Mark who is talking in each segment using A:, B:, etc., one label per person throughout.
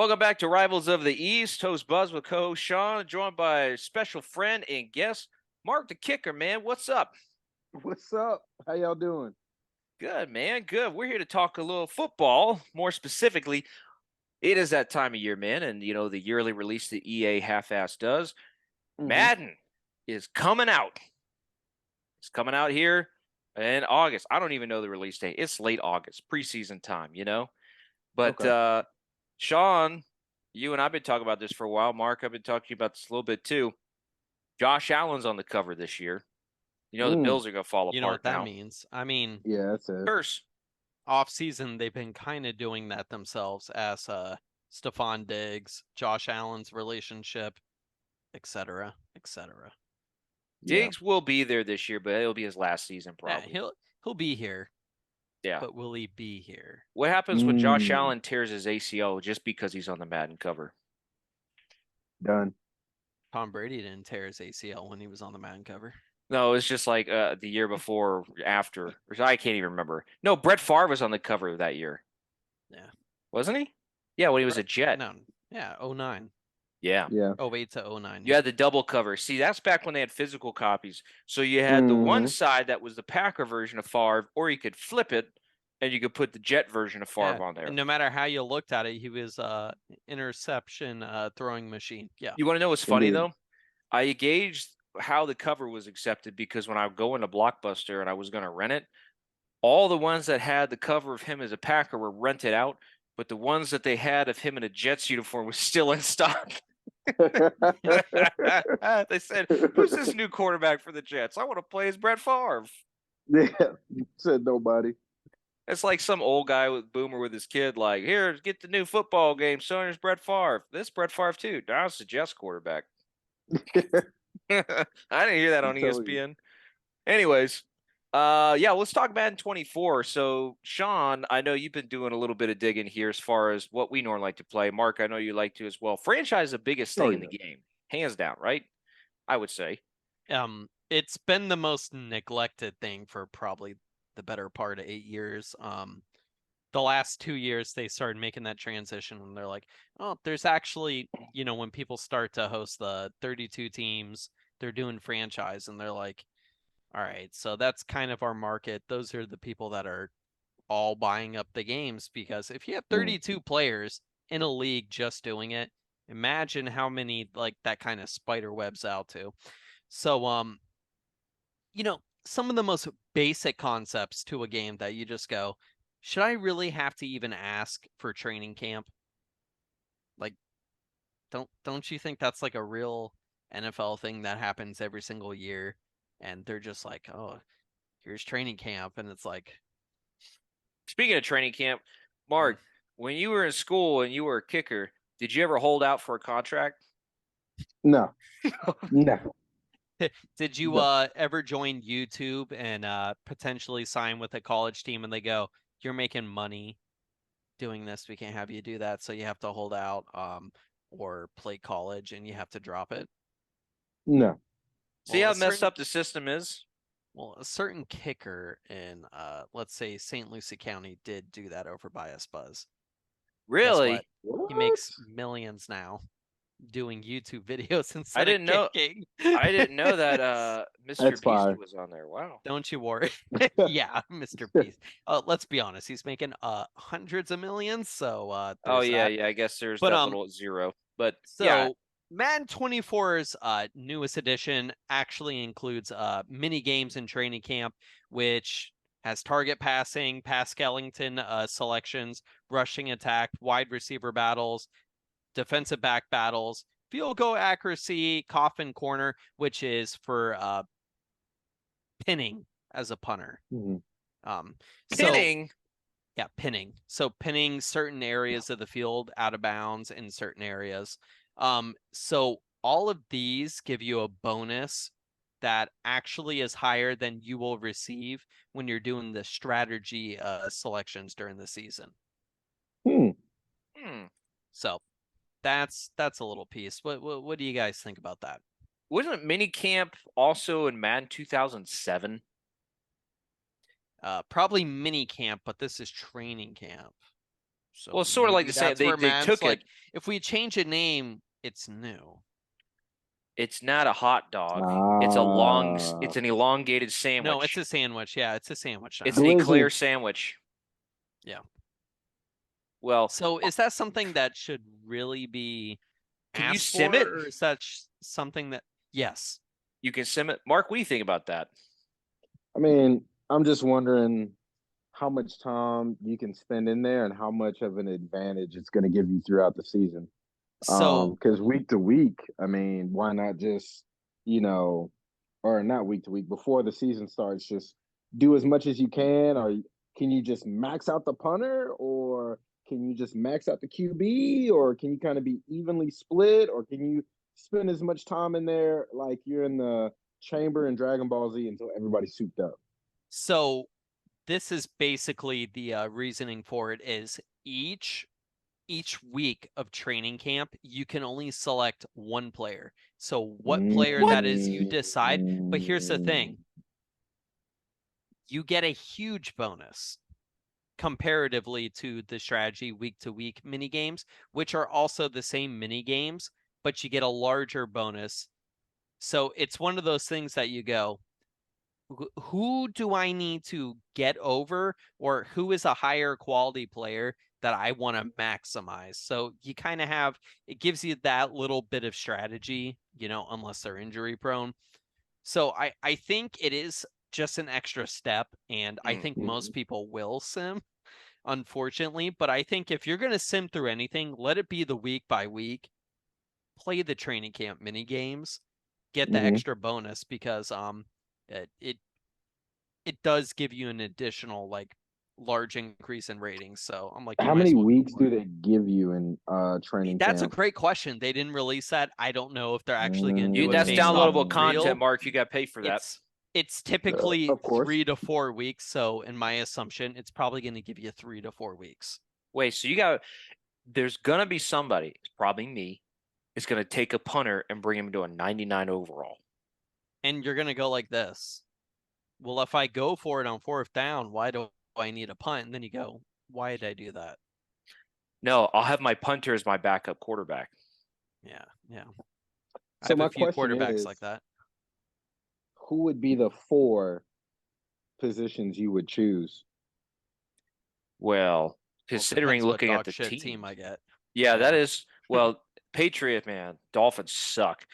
A: Welcome back to Rivals of the East. Host Buzz with co-host Sean, joined by a special friend and guest, Mark the Kicker, man. What's up?
B: What's up? How y'all doing?
A: Good, man. Good. We're here to talk a little football. More specifically, it is that time of year, man. And, the yearly release that EA half-ass does.
B: Hmm.
A: Madden is coming out. It's coming out here in August. I don't even know the release date. It's late August, preseason time. But
B: Okay.
A: Sean, you and I've been talking about this for a while. Mark, I've been talking about this a little bit too. Josh Allen's on the cover this year. The
B: Mm.
A: Bills are going to fall
C: You know
A: apart
C: what that
A: now.
C: means? I mean,
B: Yeah, that's it.
A: Curse.
C: off season they've been kind of doing that themselves as Stephon Diggs, Josh Allen's relationship, etc., etc.
B: Yeah.
A: Diggs will be there this year, but it'll be his last season
C: Yeah,
A: probably.
C: he'll be here,
A: Yeah.
C: but will he be here?
A: What happens when Josh
B: Mm.
A: Allen tears his ACL just because he's on the Madden cover?
B: Done.
C: Tom Brady didn't tear his ACL when he was on the Madden cover.
A: No, it's just like the year before or after. I can't even remember. No, Brett Favre was on the cover that year.
C: Yeah.
A: Wasn't he? Yeah, when he was a Jet.
C: No. Yeah, 09.
A: Yeah.
B: Yeah.
C: 08 to 09.
A: You had the double cover. See, that's back when they had physical copies. So you had the one
B: Mhm.
A: side that was the Packer version of Favre, or you could flip it and you could put the Jet version of Favre on there.
C: And no matter how you looked at it, he was interception throwing machine. Yeah.
A: You want to know what's funny
B: Indeed.
A: though? I gauged how the cover was accepted because when I would go into Blockbuster and I was going to rent it, all the ones that had the cover of him as a Packer were rented out, but the ones that they had of him in a Jets uniform was still in stock. They said, "Who's this new quarterback for the Jets? I want to play as Brett Favre."
B: Yeah. Said nobody.
A: It's like some old guy with boomer with his kid, like, "Here, get the new football game. Son, here's Brett Favre. This Brett Favre too. Now it's the Jets quarterback." I didn't hear that on
B: Tell you.
A: ESPN. Anyways, yeah, let's talk Madden 24. So, Sean, I know you've been doing a little bit of digging here as far as what we normally like to play. Mark, I know you like to as well. Franchise is the biggest
B: Oh
A: thing in the
B: yeah.
A: game, hands down, right? I would say.
C: It's been the most neglected thing for probably the better part of 8 years. The last 2 years they started making that transition when they're like, oh, there's actually, when people start to host the 32 teams, they're doing franchise, and they're like, all right, so that's kind of our market. Those are the people that are all buying up the games, because if you have 32 players in a league just doing it, imagine how many like that kind of spider webs out to. So some of the most basic concepts to a game that you just go, should I really have to even ask for training camp? Like, don't you think that's like a real NFL thing that happens every single year? And they're just like, oh, here's training camp, and it's like,
A: Speaking of training camp, Mark, when you were in school and you were a kicker, did you ever hold out for a contract?
B: No. No.
C: did you
B: No.
C: ever join YouTube and potentially sign with a college team, and they go, you're making money doing this, we can't have you do that, so you have to hold out or play college and you have to drop it?
B: No.
A: See
C: Well,
A: how messed up the system is?
C: a certain kicker in let's say St. Lucie County did do that over by us, Buzz. Guess
A: Really?
C: what? He makes millions now doing YouTube videos instead
A: didn't
C: of
A: know-
C: kicking.
A: I didn't know that Mr.
B: That's
A: Beast
B: fine.
A: was on there. Wow.
C: Don't you worry. Yeah, Mr. Beast. Let's be honest, he's making hundreds of millions, so
A: Oh
C: there's
A: yeah,
C: that.
A: yeah. I guess there's
C: But
A: that little zero. But
C: so
A: yeah,
C: Madden 24's newest edition actually includes mini games in training camp, which has target passing, pass Skellington selections, rushing attack, wide receiver battles, defensive back battles, field goal accuracy, coffin corner, which is for pinning as a punter.
B: Mhm.
A: pinning.
C: Yeah, pinning. So pinning certain areas of the field out of bounds in certain areas. So all of these give you a bonus that actually is higher than you will receive when you're doing the strategy selections during the season.
B: Hmm.
C: So that's a little piece. What do you guys think about that?
A: Wasn't minicamp also in Madden 2007?
C: Probably mini camp, but this is training camp. So
A: Well, it's sort of like
C: maybe
A: the same.
C: that's
A: They
C: where Madden's
A: took
C: like,
A: it.
C: if we change a name, it's new.
A: It's not a hot dog.
B: Ah,
A: It's an elongated
C: No, it's
A: sandwich.
C: a sandwich. Yeah, it's a sandwich
A: It's
C: now.
A: an
B: Glizzy.
A: eclair sandwich.
C: Yeah.
A: Well,
C: So is that something that should really be
A: can you
C: asked
A: sim
C: for,
A: it?
C: or is that something that? Yes.
A: You can sim it. Mark, what do you think about that?
B: I mean, I'm just wondering how much time you can spend in there and how much of an advantage it's going to give you throughout the season.
C: So
B: Because week to week, I mean, why not just, you know, or not week to week, before the season starts, just do as much as you can, or can you just max out the punter, or can you just max out the QB, or can you kind of be evenly split, or can you spend as much time in there like you're in the chamber in Dragon Ball Z until everybody's souped up?
C: so this is basically the reasoning for it is each week of training camp, you can only select one player. So what player
A: What?
C: that is, you decide. But here's the thing,
B: Mm.
C: you get a huge bonus comparatively to the strategy week to week mini games, which are also the same mini games, but you get a larger bonus. So it's one of those things that you go, who do I need to get over, or who is a higher quality player that I want to maximize? So you kind of have, it gives you that little bit of strategy, unless they're injury prone. So I think it is just an extra step, and I think most people will sim, unfortunately. But I think if you're going to sim through anything, let it be the week by week, play the training camp mini games, get the
B: Mm-hmm.
C: extra bonus, because it does give you an additional like large increase in ratings. So I'm like, you
B: How
C: might as
B: many
C: well go
B: weeks
C: for
B: do
C: it.
B: they give you in training
C: That's a
B: camp?
C: great question. They didn't release that. I don't know if they're actually going to do it
A: That's
C: based off
A: downloadable
C: of
A: content,
B: Mm,
C: real.
A: Mark. You got to pay for that.
C: It's typically
B: of course.
C: 3 to 4 weeks. So in my assumption, it's probably going to give you 3 to 4 weeks.
A: Wait, so you got there's gonna be somebody, it's probably me, is gonna take a punter and bring him to a 99 overall.
C: And you're going to go like this. Well, if I go for it on fourth down, why do I need a punt? And then you go, why did I do that?
A: No, I'll have my punter as my backup quarterback.
C: Yeah. Yeah. I
B: So
C: have a
B: my
C: few
B: question
C: quarterbacks
B: is,
C: like that.
B: who would be the four positions you would choose?
A: Well,
C: Well, it
A: considering
C: depends what
A: looking at
C: dog
A: the
C: shit team I
A: teams.
C: get.
A: Yeah, that
C: Yeah.
A: is well, Patriot man, Dolphins suck.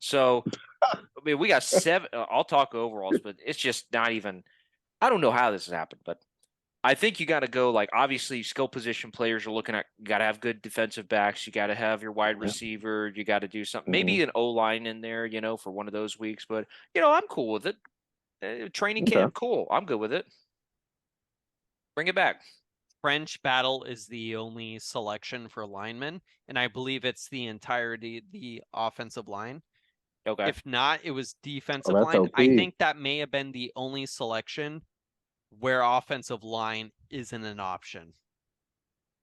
A: So I mean, we got seven. I'll talk overalls, but it's just not even. I don't know how this has happened, but I think you got to go like obviously skill position players are looking at. You got to have good defensive backs. You got to have your wide
B: Yeah.
A: receiver. You got to do something.
B: Mm-hmm.
A: Maybe an O line in there, for one of those weeks. But I'm cool with it. Training
B: Okay.
A: camp, cool. I'm good with it. Bring it back.
C: French battle is the only selection for linemen, and I believe it's the entirety the offensive line.
A: Okay.
C: If not, it was
B: Oh,
C: defensive
B: that's
C: line. I
B: OP.
C: think that may have been the only selection where offensive line isn't an option,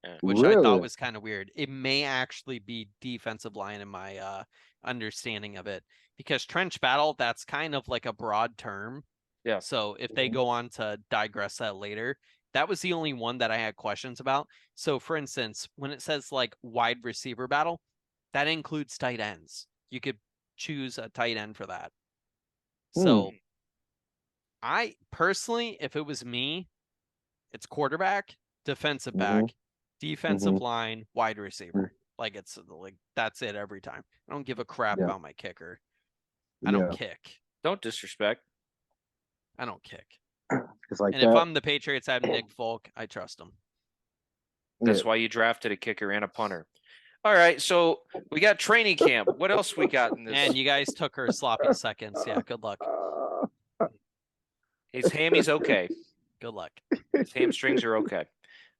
A: Yeah.
C: which I thought
B: Really?
C: was kind of weird. It may actually be defensive line in my understanding of it, because trench battle, that's kind of like a broad term.
A: Yeah.
C: So if they go on to digress that later, that was the only one that I had questions about. So for instance, when it says like wide receiver battle, that includes tight ends. You could choose a tight end for that.
B: Hmm.
C: So I personally, if it was me, it's quarterback, defensive
B: Mm-hmm.
C: back, defensive
B: Mm-hmm.
C: line, wide receiver. Like it's like that's it every time. I don't give a crap
B: Yeah.
C: about my kicker. I don't
B: Yeah.
C: kick.
A: Don't disrespect.
C: I don't kick.
B: It's like
C: And if
B: that.
C: I'm the Patriots, I have Nick Folk. I trust him.
B: Yeah.
A: That's why you drafted a kicker and a punter. All right, so we got training camp. What else we got in this?
C: And you guys took her sloppy seconds. Yeah, good luck.
A: His hammy's okay.
C: Good luck.
A: His hamstrings are okay.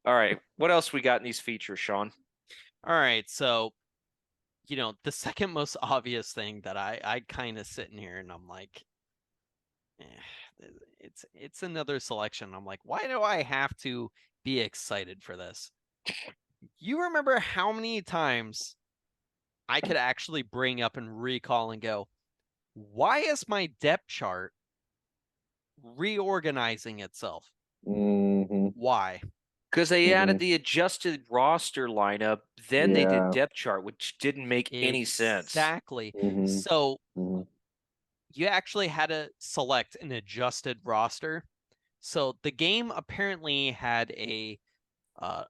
A: All right, what else we got in these features, Sean?
C: All right, so the second most obvious thing that I kind of sit in here and I'm like, it's another selection. I'm like, why do I have to be excited for this? You remember how many times I could actually bring up and recall and go, why is my depth chart reorganizing itself?
B: Mm-hmm.
C: Why?
A: Because they added the adjusted roster lineup, then they did
B: Yeah.
A: depth chart, which didn't make any sense.
C: Exactly.
B: Mhm.
C: So
B: Mhm.
C: you actually had to select an adjusted roster. So the game apparently had a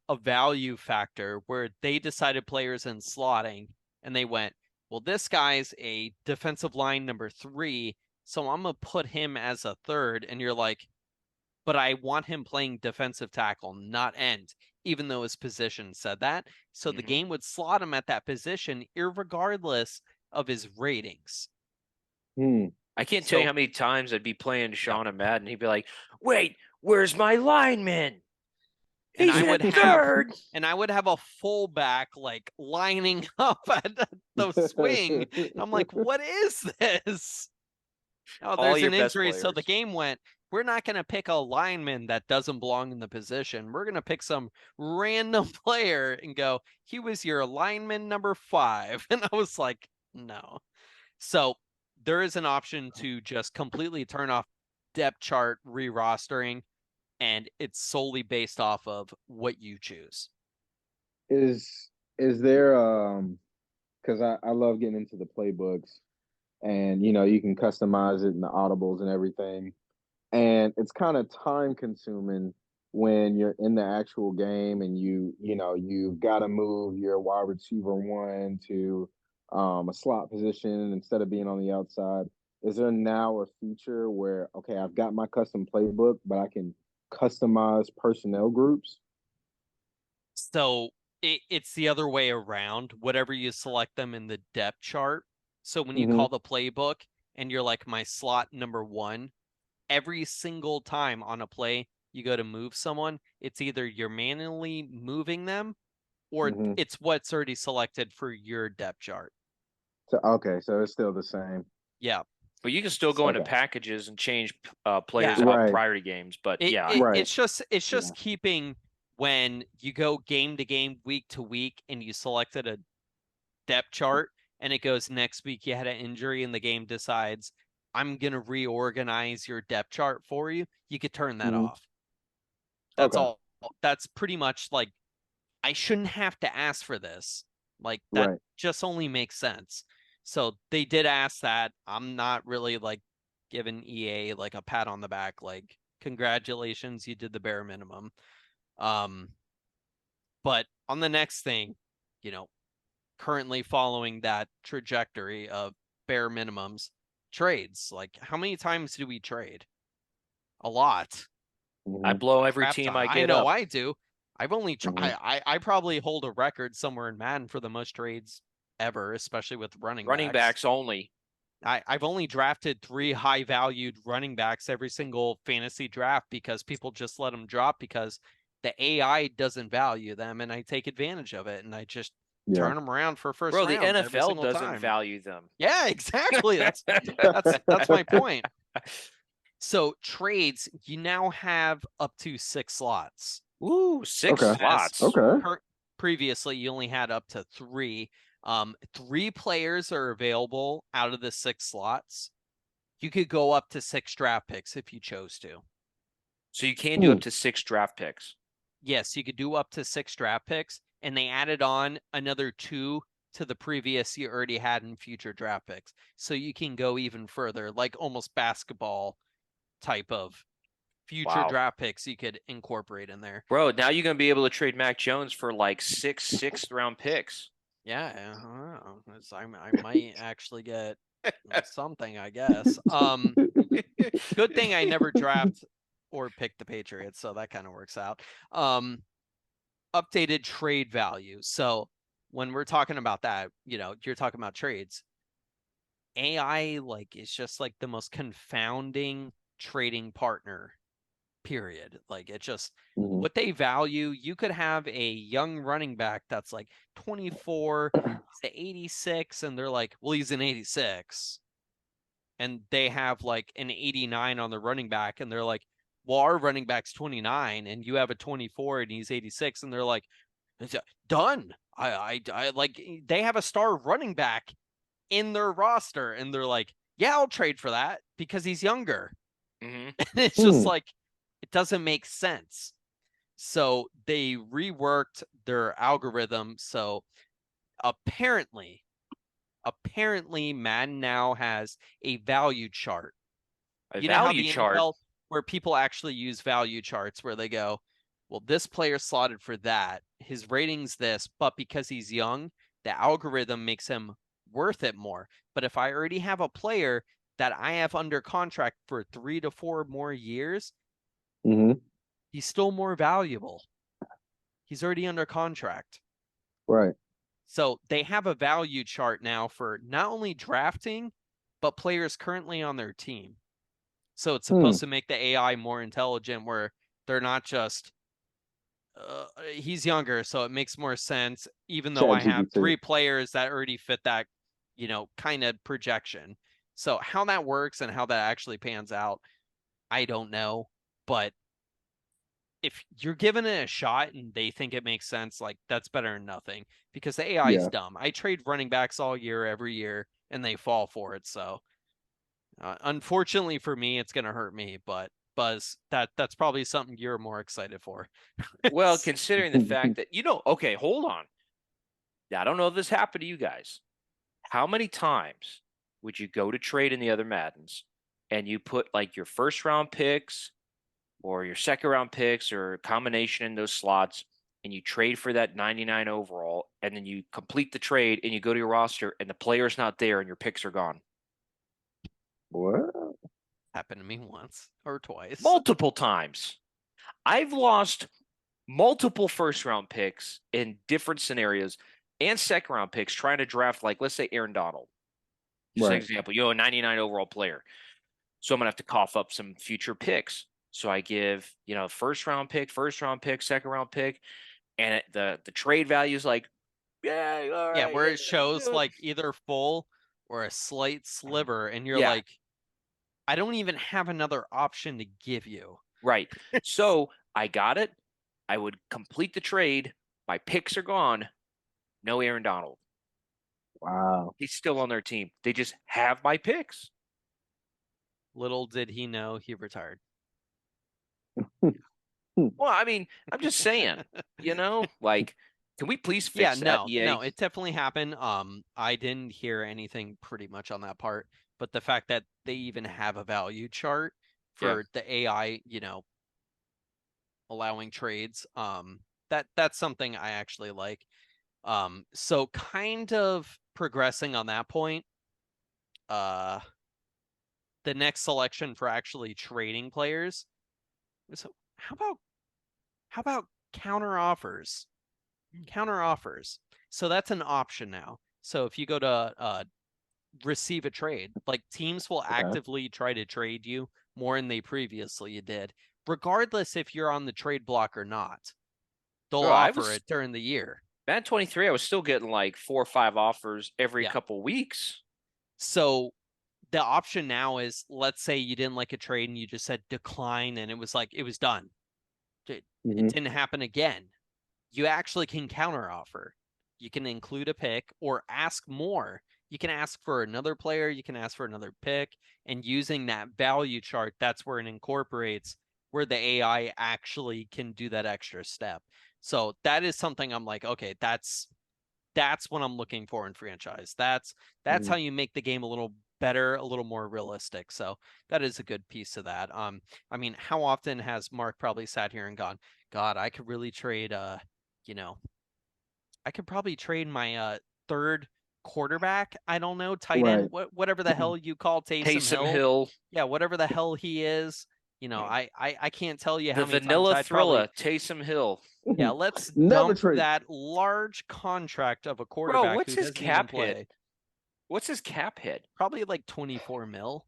C: value factor where they decided players in slotting, and they went, well, this guy's a defensive line number 3, so I'm gonna put him as a third. And you're like, but I want him playing defensive tackle, not end, even though his position said that. So the game would slot him at that position, irregardless of his ratings.
B: Hmm.
A: I can't tell you
C: So
A: how many times I'd be playing Sean and Madden. He'd be like, "Wait, where's my lineman?
C: and
A: He's
C: I would
A: in
C: have
A: third."
C: and I would have a fullback like lining up at the swing. And I'm like, what is this? Oh,
A: All
C: there's
A: your
C: an
A: best
C: injury. So the
A: players.
C: game went, we're not going to pick a lineman that doesn't belong in the position. We're going to pick some random player and go, he was your lineman number 5. And I was like, no. So there is an option to just completely turn off depth chart re-rostering, and it's solely based off of what you choose.
B: Is there because I love getting into the playbooks, and you can customize it in the audibles and everything, and it's kind of time consuming when you're in the actual game and you've got to move your wide receiver 1 to a slot position instead of being on the outside. Is there now a feature where, okay, I've got my custom playbook, but I can customize personnel groups?
C: So it's the other way around. Whatever you select them in the depth chart. So when you
B: Mm-hmm.
C: call the playbook and you're like my slot number 1, every single time on a play you go to move someone, it's either you're manually moving them or
B: Mm-hmm.
C: it's what's already selected for your depth chart.
B: So okay, so it's still the same.
C: Yeah.
A: But you can still go into
B: Okay.
A: packages and change players
C: Yeah.
A: out
B: Right.
A: prior to games. But
C: It,
A: yeah,
C: it
B: Right.
C: it's
B: Yeah.
C: just keeping when you go game to game, week to week, and you selected a depth chart and it goes next week you had an injury and the game decides I'm gonna reorganize your depth chart for you, you could turn that
B: Mm-hmm.
C: off. That's
B: Okay.
C: all. That's pretty much like I shouldn't have to ask for this. Like that
B: Right.
C: just only makes sense. So they did ask that. I'm not really like giving EA like a pat on the back, like congratulations, you did the bare minimum. Um, but on the next thing, you know, currently following that trajectory of bare minimums, trades. Like how many times do we trade? A lot.
A: I
B: Mm-hmm.
A: blow every
C: Crap
A: team
C: ton.
A: I
C: I
A: get
C: know
A: up.
C: I do. I've only
B: Mm-hmm.
C: I probably hold a record somewhere in Madden for the most trades ever, especially with running
A: Running
C: backs.
A: backs only.
C: I've only drafted 3 high valued running backs every single fantasy draft because people just let them drop because the AI doesn't value them, and I take advantage of it and I just
B: Yeah.
C: turn them around for first
A: Bro, the
C: rounds every
A: NFL
C: single
A: doesn't
C: time.
A: value them.
C: Yeah, exactly. That's my point. So trades, you now have up to 6 slots.
A: Ooh, 6
B: Okay.
A: slots.
B: Okay.
C: Previously, you only had up to 3. 3 players are available out of the 6 slots. You could go up to 6 draft picks if you chose to.
A: So you can do up to 6 draft picks.
C: Yes, you could do up to 6 draft picks, and they added on another 2 to the previous you already had in future draft picks. So you can go even further, like almost basketball type of future
A: Wow.
C: draft picks you could incorporate in there.
A: Bro, now you're going to be able to trade Mac Jones for like 6 sixth-round picks.
C: Yeah, I might actually get something, I guess. Good thing I never draft or pick the Patriots, so that kind of works out. Updated trade value. So when we're talking about that, you're talking about trades. AI like is just like the most confounding trading partner. Period. Like it just
B: Mm-hmm.
C: what they value. You could have a young running back that's like 24 to 86, and they're like, well, he's an 86. And they have like an 89 on the running back, and they're like, well, our running back's 29 and you have a 24 and he's 86, and they're like, done. I like they have a star running back in their roster and they're like, yeah, I'll trade for that because he's younger.
A: Mm-hmm.
C: And it's just like it doesn't make sense. So they reworked their algorithm. So apparently Madden now has a value chart.
A: A
C: You know how
A: value
C: the
A: chart.
C: NFL, where people actually use value charts, where they go, well, this player slotted for that, his rating's this, but because he's young, the algorithm makes him worth it more. But if I already have a player that I have under contract for 3 to 4 more years,
B: hmm
C: he's still more valuable. He's already under contract.
B: Right.
C: So they have a value chart now for not only drafting, but players currently on their team. So it's
B: Hmm.
C: supposed to make the AI more intelligent, where they're not just he's younger, so it makes more sense. Even though
B: Chat
C: I have
B: GPT.
C: 3 players that already fit that, kind of projection. So how that works and how that actually pans out, I don't know. But if you're giving it a shot and they think it makes sense, like that's better than nothing, because the AI is
B: Yeah.
C: dumb. I trade running backs all year, every year, and they fall for it. So unfortunately for me, it's gonna hurt me. But Buzz, that's probably something you're more excited for.
A: Well, considering the fact that okay, hold on. I don't know if this happened to you guys. How many times would you go to trade in the other Maddens and you put like your first round picks or your second round picks or a combination in those slots and you trade for that 99 overall and then you complete the trade and you go to your roster and the player's not there and your picks are gone?
B: What?
C: Happened to me once or twice.
A: Multiple times. I've lost multiple first round picks in different scenarios and second round picks trying to draft, like, let's say Aaron Donald. Just an
B: Right.
A: example, a 99 overall player. So I'm going to have to cough up some future picks. So I give, first round pick, second round pick, and the trade value is like, yeah, all
C: Yeah,
A: right,
C: where
A: yeah,
C: it
A: I'm
C: shows
A: good.
C: like either full or a slight sliver, and you're
A: Yeah,
C: like, I don't even have another option to give you.
A: right. So I got it. I would complete the trade. My picks are gone. No Aaron Donald.
B: Wow.
A: He's still on their team. They just have my picks.
C: Little did he know he retired.
A: Well, I mean, I'm just saying, like, can we please
C: Yeah,
A: fix that,
C: no,
A: EA?
C: it definitely happened. I didn't hear anything pretty much on that part, but the fact that they even have a value chart
A: Yeah.
C: for the AI, allowing trades, that's something I actually like. So kind of progressing on that point, uh, the next selection for actually trading players. So how about counter offers? Counter offers. So that's an option now. So if you go to receive a trade, like teams will
B: Okay.
C: actively try to trade you more than they previously did, regardless if you're on the trade block or not. They'll
A: Bro, I
C: offer
A: was
C: it during the year.
A: Madden 23, I was still getting like 4 or 5 offers every
C: Yeah.
A: couple weeks.
C: So the option now is, let's say you didn't like a trade and you just said decline and it was like it was done. It
B: hmm
C: didn't happen again. You actually can counter offer. You can include a pick or ask more. You can ask for another player, you can ask for another pick, and using that value chart, that's where it incorporates where the AI actually can do that extra step. So that is something I'm like, okay, that's what I'm looking for in franchise. That's how you make the game a little better, a little more realistic. So that is a good piece of that. I mean, how often has Mark probably sat here and gone, God, I could really trade you know, I could probably trade my third quarterback. I don't know, tight end,
B: Right.
C: whatever the hell you call Taysom
A: Taysom
C: Hill.
A: Hill,
C: Yeah, whatever the hell he is. I can't tell you
A: the
C: how many times
A: vanilla
C: I'd probably,
A: thriller, Taysom Hill.
C: yeah, let's
B: Never
C: dump
B: trade.
C: that large contract of a
A: Bro,
C: quarterback
A: what's
C: who
A: his
C: doesn't even
A: cap hit?
C: play.
A: What's his cap hit?
C: Probably like 24 mil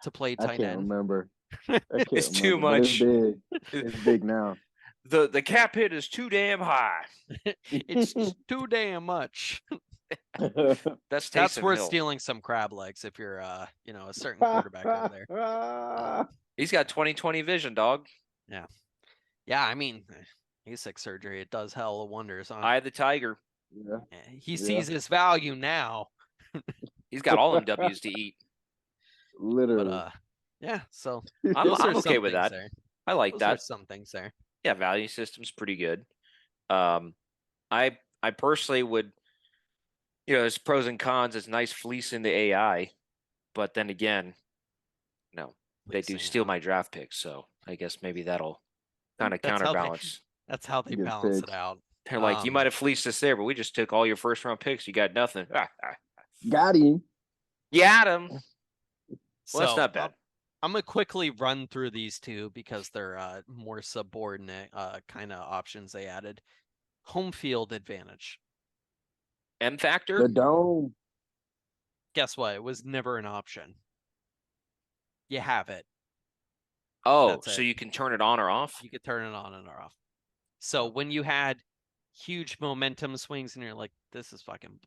C: to play
B: I
C: tight
B: can't
C: end.
B: remember. I can't
A: It's too
B: remember, but it's
A: much.
B: big. It's big now.
A: The cap hit is too damn high.
C: It's too damn much.
A: That's
C: That's
A: Taysom
C: worth
A: Hill.
C: stealing some crab legs if you're a certain quarterback over there.
A: He's got 20/20 vision, dog.
C: Yeah. Yeah, I mean, ASIC surgery, it does hell of wonders, huh?
A: Eye of the tiger.
B: Yeah.
C: He
B: Yeah.
C: sees his value now.
A: He's got all them W's to eat.
C: But
B: Literally.
C: yeah, so
A: I'm
C: those are
A: I'm okay
C: some
A: with
C: things
A: that.
C: there.
A: I like
C: Those are
A: that.
C: some things there.
A: Yeah, value system's pretty good. I personally would, there's pros and cons. It's nice fleecing the AI, but then again, no, they do
C: Fleecing,
A: steal
C: yeah.
A: my draft picks, so I guess maybe that'll kind of
C: That's how they
A: counterbalance.
C: that's how they
B: Good
C: balance it
B: picks.
C: out.
A: They're like, you might have fleeced us there, but we just took all your first round picks. You got nothing.
B: Got him.
A: You had him. Well, that's
C: So
A: not bad.
C: I'm gonna quickly run through these two because they're more subordinate kind of options they added. Home field advantage.
A: M factor.
B: The dome.
C: Guess what? It was never an option. You have it.
A: Oh,
C: That's
A: so
C: it.
A: you can turn it on or off?
C: You could turn it on and off. So when you had huge momentum swings and you're like, this is fucking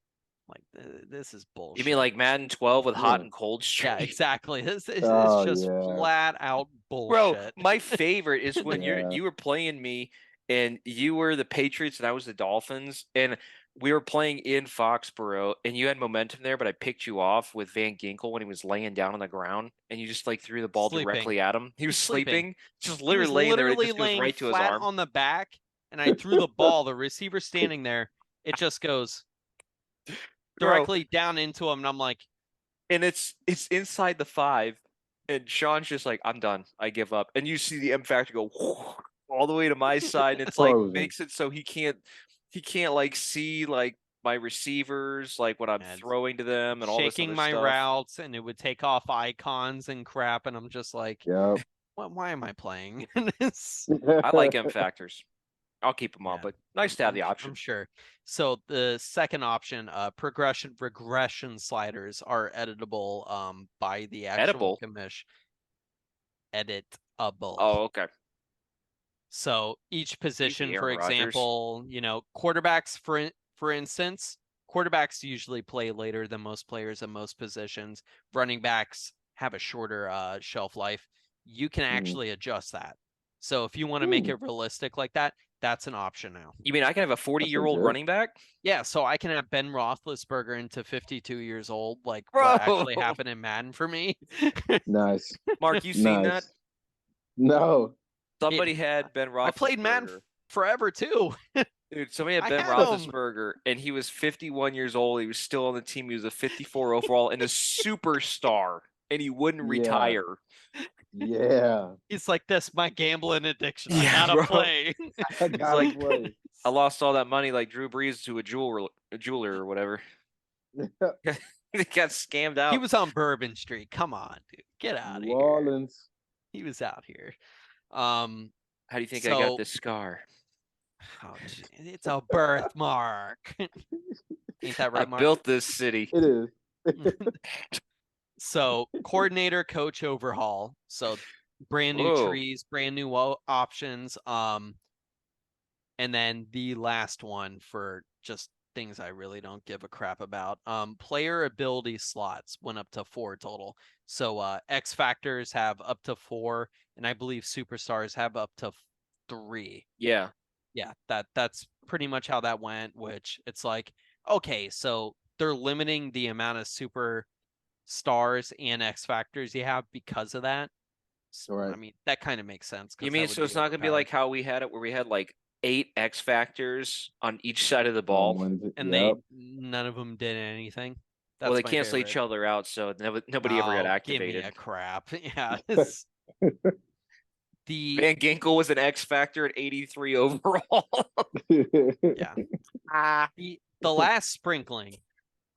C: this is bullshit.
A: You mean like Madden 12 with hot and cold streak?
C: Yeah, exactly. This is
B: Oh,
C: just
B: yeah.
C: flat out
A: Bro,
C: bullshit.
A: my favorite is when
B: Yeah.
A: you were playing me and you were the Patriots and I was the Dolphins, and we were playing in Foxborough and you had momentum there, but I picked you off with Van Ginkel when he was laying down on the ground and you just like threw the ball
C: Sleeping.
A: directly at him. He was sleeping, just
C: He
A: literally
C: was
A: laying there. It
C: literally
A: just goes
C: laying
A: right to his
C: flat
A: arm.
C: on the back, and I threw the ball. The receiver standing there, it just goes
A: Bro,
C: directly down into him, and I'm like,
A: and it's inside the 5, and Sean's just like, I'm done. I give up. And you see the M factor go all the way to my side, and it's like
B: Frozen.
A: makes it so he can't like see like my receivers like when I'm
C: And
A: throwing to them and all this
C: shaking
A: other
C: my
A: stuff.
C: routes, and it would take off icons and crap, and I'm just like,
B: Yep.
C: why am I playing this?
A: I like M factors. I'll keep them on,
C: Yeah,
A: but nice to have the
C: I'm
A: option.
C: sure. So the second option, progression regression sliders are editable by the actual
A: Edible.
C: commish. Editable.
A: Oh, okay.
C: So each position,
A: Easy,
C: for
A: Aaron Rodgers.
C: example, quarterbacks, for instance, quarterbacks usually play later than most players in most positions. Running backs have a shorter shelf life. You can actually adjust that. So if you want to make it realistic like that, that's an option now.
A: You mean I can have a 40-year-old
B: legit.
A: running back?
C: Yeah, so I can have Ben Roethlisberger into 52 years old, like
A: Bro!
C: what actually happened in Madden for me.
B: Nice.
A: Mark, you seen that?
B: Nice. No.
A: Somebody had Ben Roethlisberger.
C: I played Madden forever too.
A: Dude, somebody had
C: I
A: Ben
C: had him.
A: Roethlisberger, and he was 51 years old. He was still on the team. He was a 54 overall and a superstar, and he wouldn't
B: Yeah.
A: retire.
B: Yeah.
C: He's like, this my gambling addiction. I
A: Yeah,
C: gotta
A: bro.
C: play.
B: I gotta
A: like-
B: play.
A: I lost all that money like Drew Brees to a jeweler or whatever. He got scammed out.
C: He was on Bourbon Street. Come on, dude. Get out of
B: New
C: here.
B: Orleans.
C: He was out here.
A: How do you think I got this scar?
C: Oh, it's a birthmark. Ain't that right,
A: I
C: Mark?
A: built this city.
B: It is.
C: So coordinator coach overhaul. So brand new
A: Whoa.
C: trees, brand new options. And then the last one for just things I really don't give a crap about. Player ability slots went up to 4 total. So X factors have up to 4, and I believe superstars have up to 3.
A: Yeah.
C: Yeah, that's pretty much how that went, which it's like, okay, so they're limiting the amount of super stars and X factors you have because of that. So,
B: Right.
C: I mean, that kind of makes sense.
A: You mean so it's not going to be like how we had it where we had like 8 X factors on each side of the ball?
C: And none of them did anything. That's
A: Well, they
C: my
A: cancel
C: favorite.
A: each other out, so nobody ever got activated.
C: Give me a crap. Yeah. The
A: Van Ginkel was an X factor at 83 overall.
C: yeah. The last sprinkling.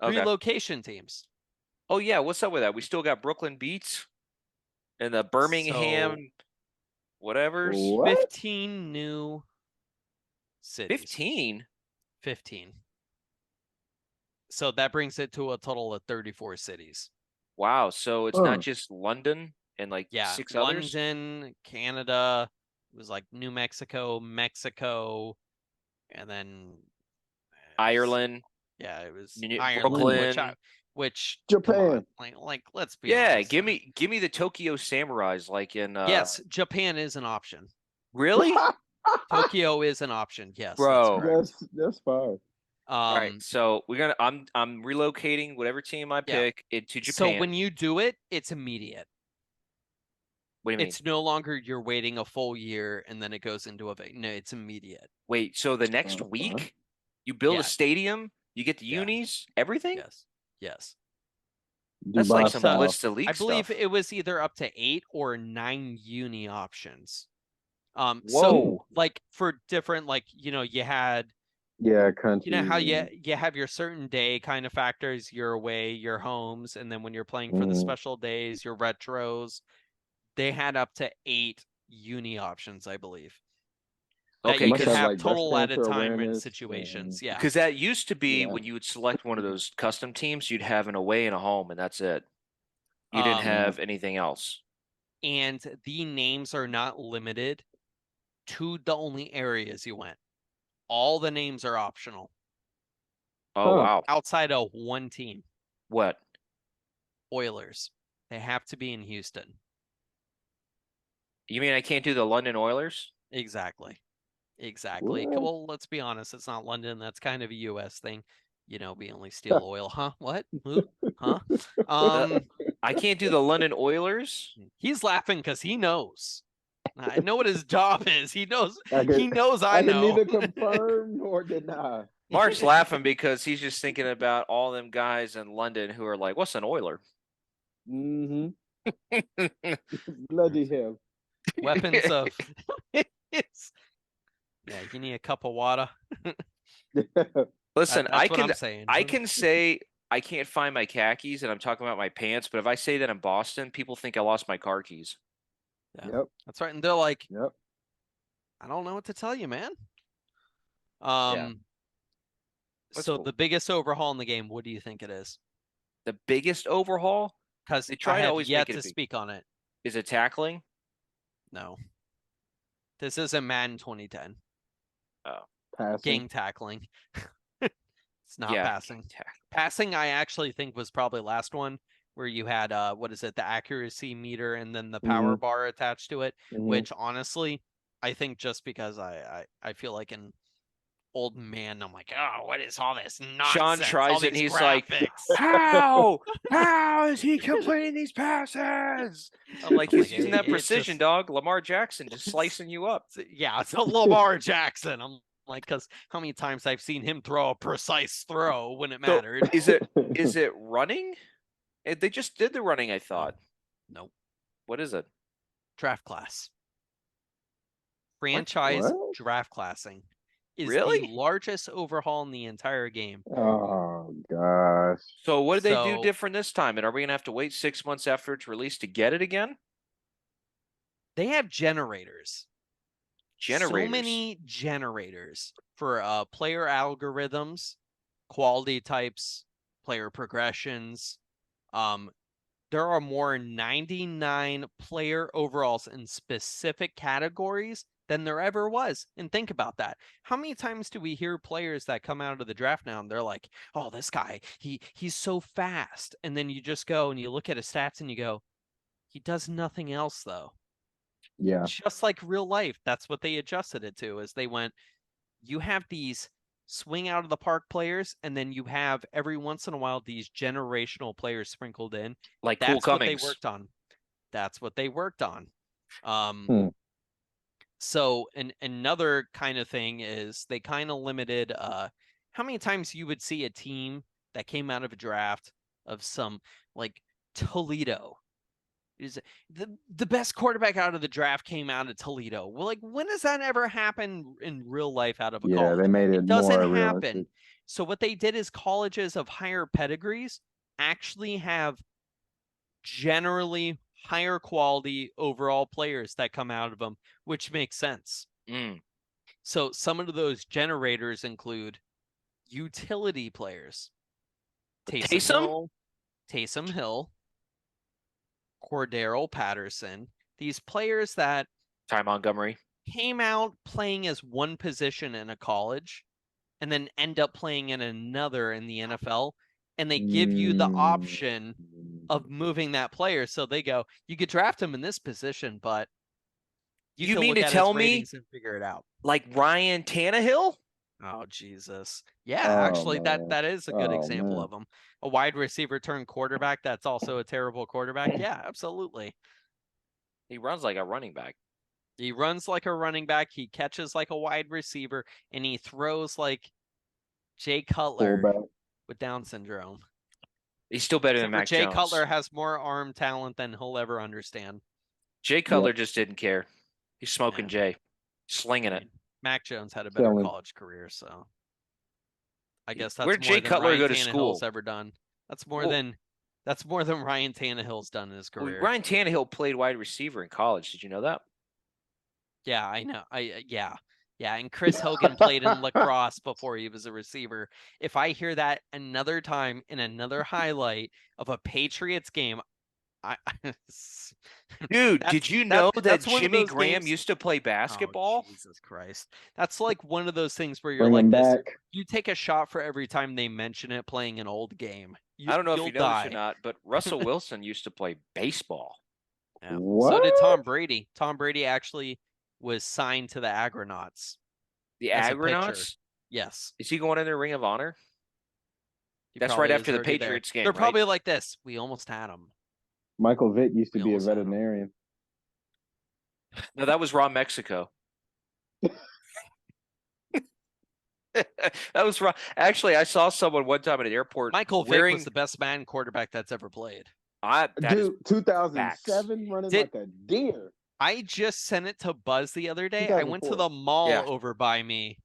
A: Okay.
C: Relocation teams.
A: Oh yeah, what's up with that? We still got Brooklyn Beats and the Birmingham whatevers.
B: What?
C: 15 new cities.
A: 15?
C: 15. So that brings it to a total of 34 cities.
A: Wow, so it's not just London and like 6 others?
C: London, Canada, it was like New Mexico, Mexico, and then
A: Ireland.
C: Yeah, it was
A: Ireland,
C: Brooklyn, which
B: Japan.
C: Like let's be honest.
A: Give me the Tokyo Samurais like in
C: Yes, Japan is an option.
A: Really?
C: Tokyo is an option. Yes,
A: bro.
B: That's fine.
A: All right, so we're gonna. I'm relocating whatever team I pick into Japan.
C: So when you do it, it's immediate.
A: What do you mean?
C: It's no longer you're waiting a full year and then it goes into a no, it's immediate.
A: Wait, so the next week you build a
C: Yeah.
A: stadium, you get the
C: Yeah.
A: unis, everything?
C: Yes.
A: That's like
B: Dubai
A: some
B: style.
A: Blitz to
C: I
A: League
C: believe
A: stuff.
C: it was either up to 8 or 9 uni options. So
A: Whoa.
C: like for different, like, you had,
B: Yeah, country.
C: you know how you have your certain day kind of factors, your away, your homes, and then when you're playing for the special days, your retros, they had up to 8 uni options, I believe. That
A: Okay,
C: you
B: Must
C: could
B: have
C: have
B: like breast
C: total at a
B: cancer
C: time in
B: awareness.
C: situations. Yeah.
A: because that used to be
B: Yeah.
A: when you would select one of those custom teams, you'd have an away and a home, and that's it. You didn't have anything else.
C: And the names are not limited to the only areas you went. All the names are optional
A: Oh,
B: Huh.
A: wow.
C: outside of one team,
A: What?
C: Oilers. They have to be in Houston.
A: You mean I can't do the London Oilers?
C: Exactly.
B: What?
C: Well, let's be honest. It's not London. That's kind of a U.S. thing. We only steal oil. Huh? What? Who? Huh?
A: I can't do the London Oilers?
C: He's laughing because he knows. I know what his job is. He knows.
B: I
C: He knows I
B: can
C: know.
B: neither confirm nor deny.
A: Mark's laughing because he's just thinking about all them guys in London who are like, what's an Oiler?
B: Mm-hmm. Bloody hell.
C: Weapons of. Yeah, you need a cup of water.
A: Listen,
C: That's what I'm saying.
A: I can say I can't find my khakis and I'm talking about my pants, but if I say that in Boston, people think I lost my car keys.
C: Yeah,
B: Yep.
C: that's right. And they're like,
B: Yep.
C: I don't know what to tell you, man.
A: That's
C: So
A: cool.
C: the biggest overhaul in the game, what do you think it is?
A: The biggest overhaul?
C: Because
A: They
C: I
A: try to
C: have
A: always
C: yet
A: make it
C: to
A: a big.
C: speak on it.
A: Is it tackling?
C: No. This isn't Madden 2010.
B: Passing.
C: Gang tackling. It's not
A: Yeah,
C: passing. Passing, I actually think was probably last one where you had what is it, the accuracy meter and then the power bar attached to it, which honestly, I think just because I feel like an old man, I'm like, oh, what is all this nonsense?
A: Sean tries
C: all
A: it and
C: these
A: he's
C: graphics.
A: like, how is he completing these passes? I'm like, he's using that precision, dog. Lamar Jackson just slicing you up.
C: Yeah, it's a Lamar Jackson. I'm like, because how many times I've seen him throw a precise throw when it mattered.
A: So, is it running? They just did the running, I thought.
C: Nope.
A: What is it?
C: Draft class. Franchise draft classing is the largest overhaul in the entire game.
B: Oh gosh.
A: So what did they do different this time? And are we gonna have to wait 6 months after it's released to get it again?
C: They have generators.
A: So
C: many generators for player algorithms, quality types, player progressions. There are more 99 player overalls in specific categories than there ever was. And think about that. How many times do we hear players that come out of the draft now and they're like, oh, this guy, he's so fast. And then you just go and you look at his stats and you go, he does nothing else though.
B: Yeah.
C: Just like real life. That's what they adjusted it to, is they went, you have these swing out of the park players, and then you have every once in a while these generational players sprinkled in.
A: like
C: That's
A: Cool Cummings.
C: what they worked on. That's what they worked on. So another kind of thing is they kind of limited how many times you would see a team that came out of a draft of some like Toledo. Is the best quarterback out of the draft came out of Toledo. Well, like, when does that ever happen in real life out of a college?
B: They made it
C: doesn't
B: more
C: happen.
B: realistic.
C: So what they did is colleges of higher pedigrees actually have generally higher quality overall players that come out of them, which makes sense. So some of those generators include utility players. Taysom Hill, Cordero Patterson, these players that
A: Ty Montgomery
C: came out playing as one position in a college and then end up playing in another in the NFL. And they give you the option of moving that player. So they go, you could draft him in this position, but you can look at his ratings and figure it out.
A: Like Ryan Tannehill?
C: Oh, Jesus. Yeah, actually, that is a good example of him. A wide receiver turned quarterback that's also a terrible quarterback. Yeah, absolutely.
A: He runs like a running back.
C: He runs like a running back. He catches like a wide receiver, and he throws like Jay Cutler
B: Fullback.
C: with Down syndrome.
A: He's still better than
C: Except for
A: Mac
C: Jay
A: Jones.
C: Cutler has more arm talent than he'll ever understand.
A: Jay Cutler just didn't care. He's smoking
C: Yeah.
A: Jay, slinging it.
C: Mac Jones had a better
B: Selling.
C: college career, so I guess that's
A: Where'd
C: more
A: Jay
C: than
A: Cutler
C: Ryan
A: go to
C: Tannehill's
A: school?
C: ever done. That's more
A: Well-
C: than Ryan Tannehill's done in his career.
A: Ryan Tannehill played wide receiver in college. Did you know that?
C: Yeah, I know. Yeah, and Chris Hogan played in lacrosse before he was a receiver. If I hear that another time in another highlight of a Patriots game,
A: Dude, did you know that
C: that's one of
A: Jimmy
C: those
A: Graham
C: games-
A: used to play basketball?
C: Oh, Jesus Christ. That's like one of those things where you're
B: Bring
C: like
B: him
C: this.
B: back.
C: You take a shot for every time they mention it playing an old game.
A: I don't know if
C: You'll
A: you know
C: die.
A: this or not, but Russell Wilson used to play baseball.
C: Yeah.
B: What?
C: So did Tom Brady. Tom Brady actually was signed to the Agronauts.
A: The
C: As a pitcher.
A: Agronauts?
C: Yes.
A: Is he going in the Ring of Honor?
C: He
A: That's
C: probably
A: right
C: is
A: after the
C: already there.
A: Patriots game,
C: They're
A: right?
C: probably like this. We almost had him.
B: Michael Vick used to
C: We
B: be a
C: almost had him.
B: veterinarian.
A: No, that was Raw Mexico. That was Raw. Actually, I saw someone one time at an airport
C: Michael Vick
A: wearing.
C: was the best Madden quarterback that's ever played.
A: That is
B: Dude, 2007 running
C: Did-
B: like a deer.
C: I just sent it to Buzz the other day. I went to
B: 2004.
C: the mall
A: Yeah.
C: over by me,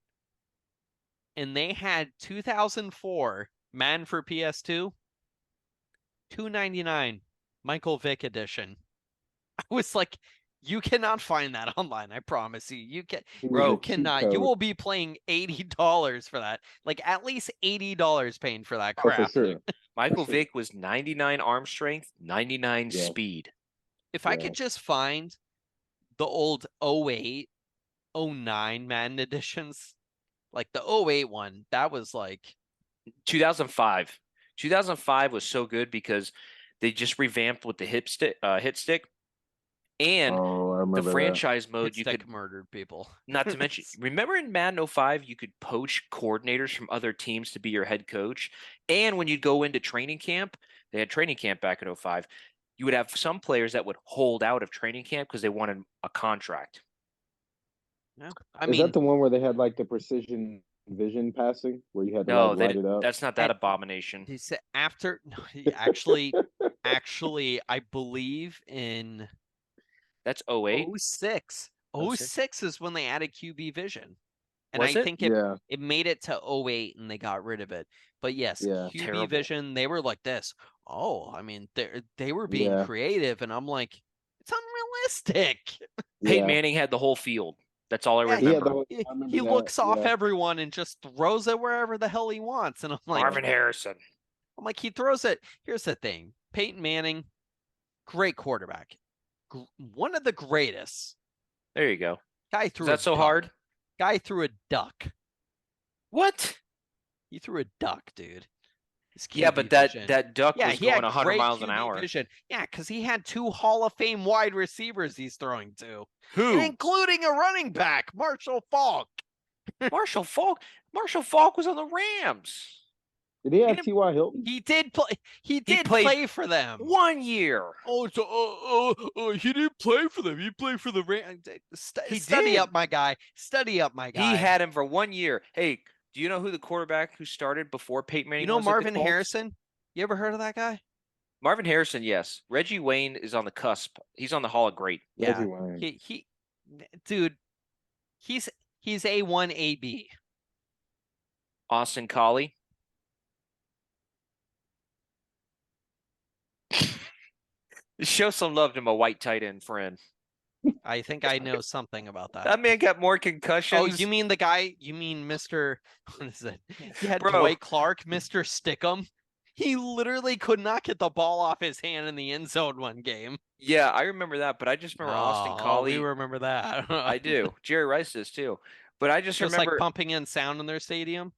C: and they had 2004 Madden for PS2, $2.99 Michael Vick edition. I was like, you cannot find that online. I promise you. You can.
B: He was
A: Bro,
B: a
C: You
B: cheat
C: cannot. You
B: code.
C: will be playing $80 for that. Like at least $80 paying for that
B: Oh, for
C: crap.
B: sure.
A: Michael
B: sure.
A: Vick was 99 arm strength, 99
B: Yeah.
A: speed.
C: If I
B: Yeah.
C: could just find the old 08, 09 Madden editions, like the 08 one, that was like
A: 2005. 2005 was so good because they just revamped with the hit stick, and
B: Oh, I
A: the
B: remember that.
A: franchise mode.
C: hit
A: You
C: stick
A: could
C: murdered people.
A: not to mention. Remember in Madden 05, you could poach coordinators from other teams to be your head coach, and when you'd go into training camp, they had training camp back in 05. You would have some players that would hold out of training camp because they wanted a contract.
C: Yeah. I
B: Is
C: mean,
B: that the one where they had like the precision vision passing where you had to
A: No,
B: like
A: they
B: light it up?
A: that's not that
C: And-
A: abomination.
C: he said after no, actually, I believe in
A: That's 08.
C: 06. 06 is when they added QB vision. And
A: Was
C: I
A: it?
C: think
B: Yeah.
C: it made it to 08 and they got rid of it. But yes,
B: Yeah.
C: QB
A: Terrible.
C: vision, they were like this. Oh, I mean, they were being
B: Yeah.
C: creative, and I'm like, it's unrealistic.
A: Peyton
B: Yeah.
A: Manning had the whole field. That's all I
C: Yeah,
A: remember.
B: I remember
C: He
B: that,
C: looks off
B: yeah.
C: everyone and just throws it wherever the hell he wants. And I'm like,
A: Marvin Harrison.
C: he throws it. Here's the thing. Peyton Manning, great quarterback. One of the greatest.
A: There you go.
C: Guy
A: Is
C: threw
A: that
C: a
A: so
C: duck.
A: hard?
C: Guy threw a duck.
A: What?
C: He threw a duck, dude. His
A: Yeah,
C: QB
A: but that
C: vision.
A: that duck
C: Yeah,
A: was
C: he
A: going
C: had
A: 100
C: great
A: miles an
C: QB
A: hour.
C: vision. Yeah, because he had 2 Hall of Fame wide receivers he's throwing to,
A: Who?
C: and including a running back, Marshall Faulk.
A: Marshall Falk. Marshall Falk was on the Rams.
B: Did he have
A: didn't-
B: T.Y. Hilton?
C: He did play. He did
A: played
C: play for them.
A: 1 year.
C: Oh, so he didn't play for them. He played for the Rams.
A: He
C: Study
A: did.
C: up, my guy. Study up, my guy.
A: He had him for 1 year. Hey, do you know who the quarterback who started before Peyton Manning
C: You know
A: was at the
C: Marvin
A: Colts?
C: Harrison? You ever heard of that guy?
A: Marvin Harrison, yes. Reggie Wayne is on the cusp. He's on the Hall of Great.
C: Yeah.
B: Reggie Wayne.
C: He dude, he's A1 AB.
A: Austin Collie. Show some love to my white tight end friend.
C: I think I know something about that.
A: That man got more concussions.
C: Oh, you mean the guy? You mean Mr. What is it? You had
A: Bro.
C: Dwight Clark, Mr. Stickum. He literally could not get the ball off his hand in the end zone one game.
A: Yeah, I remember that, but I just remember Austin Collie.
C: We remember that.
A: I do. Jerry Rice does too. But I just
C: Just
A: remember
C: like pumping in sound in their stadium.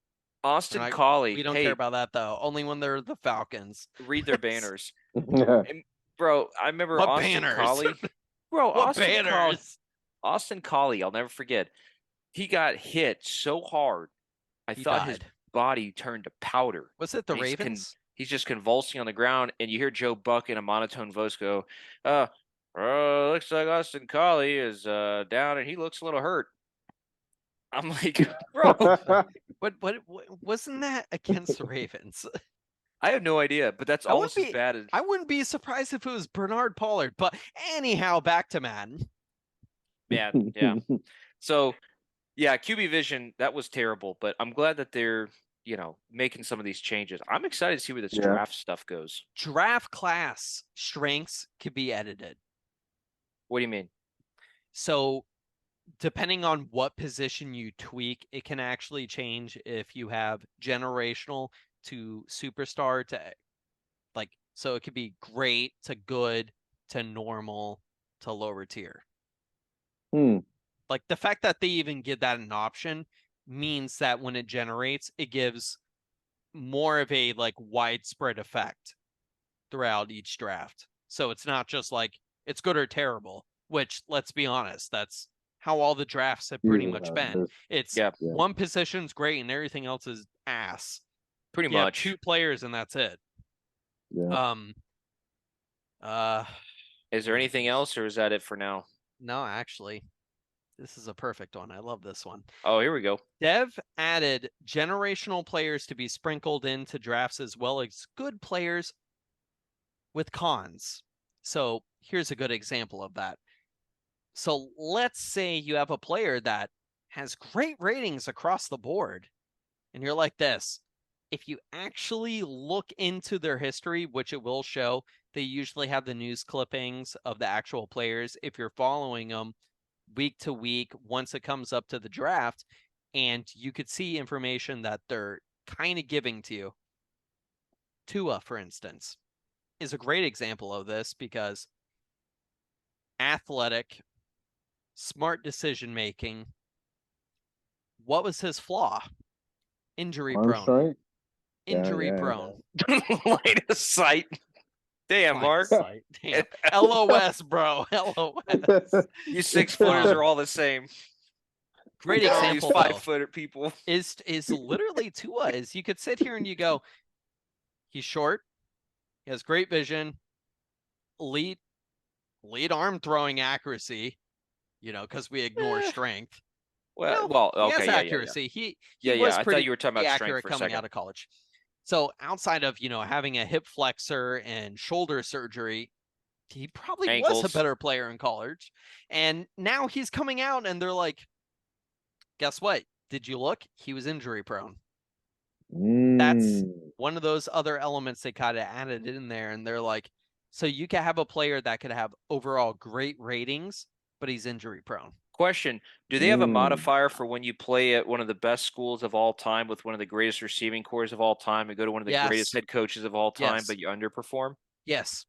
A: Austin
C: Like,
A: Collie.
C: We don't
A: Hey,
C: care about that though. Only when they're the Falcons.
A: read their banners.
B: Yeah.
A: Bro, I remember
C: What
A: Austin
C: banners?
A: Collie. Bro,
C: What banners?
A: Austin Collie, I'll never forget. He got hit so hard. I
C: He
A: thought his
C: died.
A: body turned to powder.
C: Was it the
A: He's
C: Ravens?
A: He's just convulsing on the ground, and you hear Joe Buck in a monotone voice go, Looks like Austin Collie is down and he looks a little hurt. I'm like, bro,
C: What wasn't that against the Ravens?
A: I have no idea, but that's
C: I wouldn't
A: almost as
C: be
A: bad as
C: I wouldn't be surprised if it was Bernard Pollard. But anyhow, back to Madden.
A: man. Yeah. So yeah, QB vision, that was terrible, but I'm glad that they're, making some of these changes. I'm excited to see where this
B: Yeah.
A: draft stuff goes.
C: Draft class strengths could be edited.
A: What do you mean?
C: So depending on what position you tweak, it can actually change if you have generational to superstar to so it could be great to good to normal to lower tier.
B: Hmm.
C: Like the fact that they even give that an option means that when it generates, it gives more of a widespread effect throughout each draft. So it's not just like it's good or terrible, which let's be honest, that's how all the drafts have pretty much been. It's
A: Yeah,
C: one position's great and everything else is ass.
A: pretty
C: You have
A: much.
C: 2 players and that's it.
B: Yeah.
A: Is there anything else, or is that it for now?
C: No, actually, this is a perfect one. I love this one.
A: Oh, here we go.
C: Dev added generational players to be sprinkled into drafts as well as good players with cons. So here's a good example of that. So let's say you have a player that has great ratings across the board, and you're like this. If you actually look into their history, which it will show, they usually have the news clippings of the actual players. If you're following them week to week, once it comes up to the draft, and you could see information that they're kind of giving to you. Tua, for instance, is a great example of this because athletic, smart decision making. What was his flaw? Injury prone.
B: Armstrong?
C: Injury
B: Yeah.
C: prone.
A: Line of sight. Damn, Mark.
C: Damn. LOS, bro. LOS.
A: You 6-footers are all the same.
C: Great
A: Look at all these
C: example, though,
A: 5-footer people.
C: is literally Tua. Is you could sit here and you go, he's short, he has great vision, elite arm throwing accuracy, because we ignore strength.
A: Well,
C: He
A: okay,
C: has
A: yeah,
C: accuracy. He
A: yeah.
C: was
A: I
C: pretty
A: thought you were talking about strength
C: accurate
A: for a
C: coming
A: second.
C: out of college. So outside of having a hip flexor and shoulder surgery, he probably was a
A: Ankles.
C: better player in college. And now he's coming out and they're like, guess what? Did you look? He was injury prone. That's one of those other elements they kind of added in there. And they're like, so you can have a player that could have overall great ratings, but he's injury prone.
A: Question: do they have a modifier for when you play at one of the best schools of all time with one of the greatest receiving cores of all time and go to one of the greatest head coaches of all time, but you underperform?
C: Yes.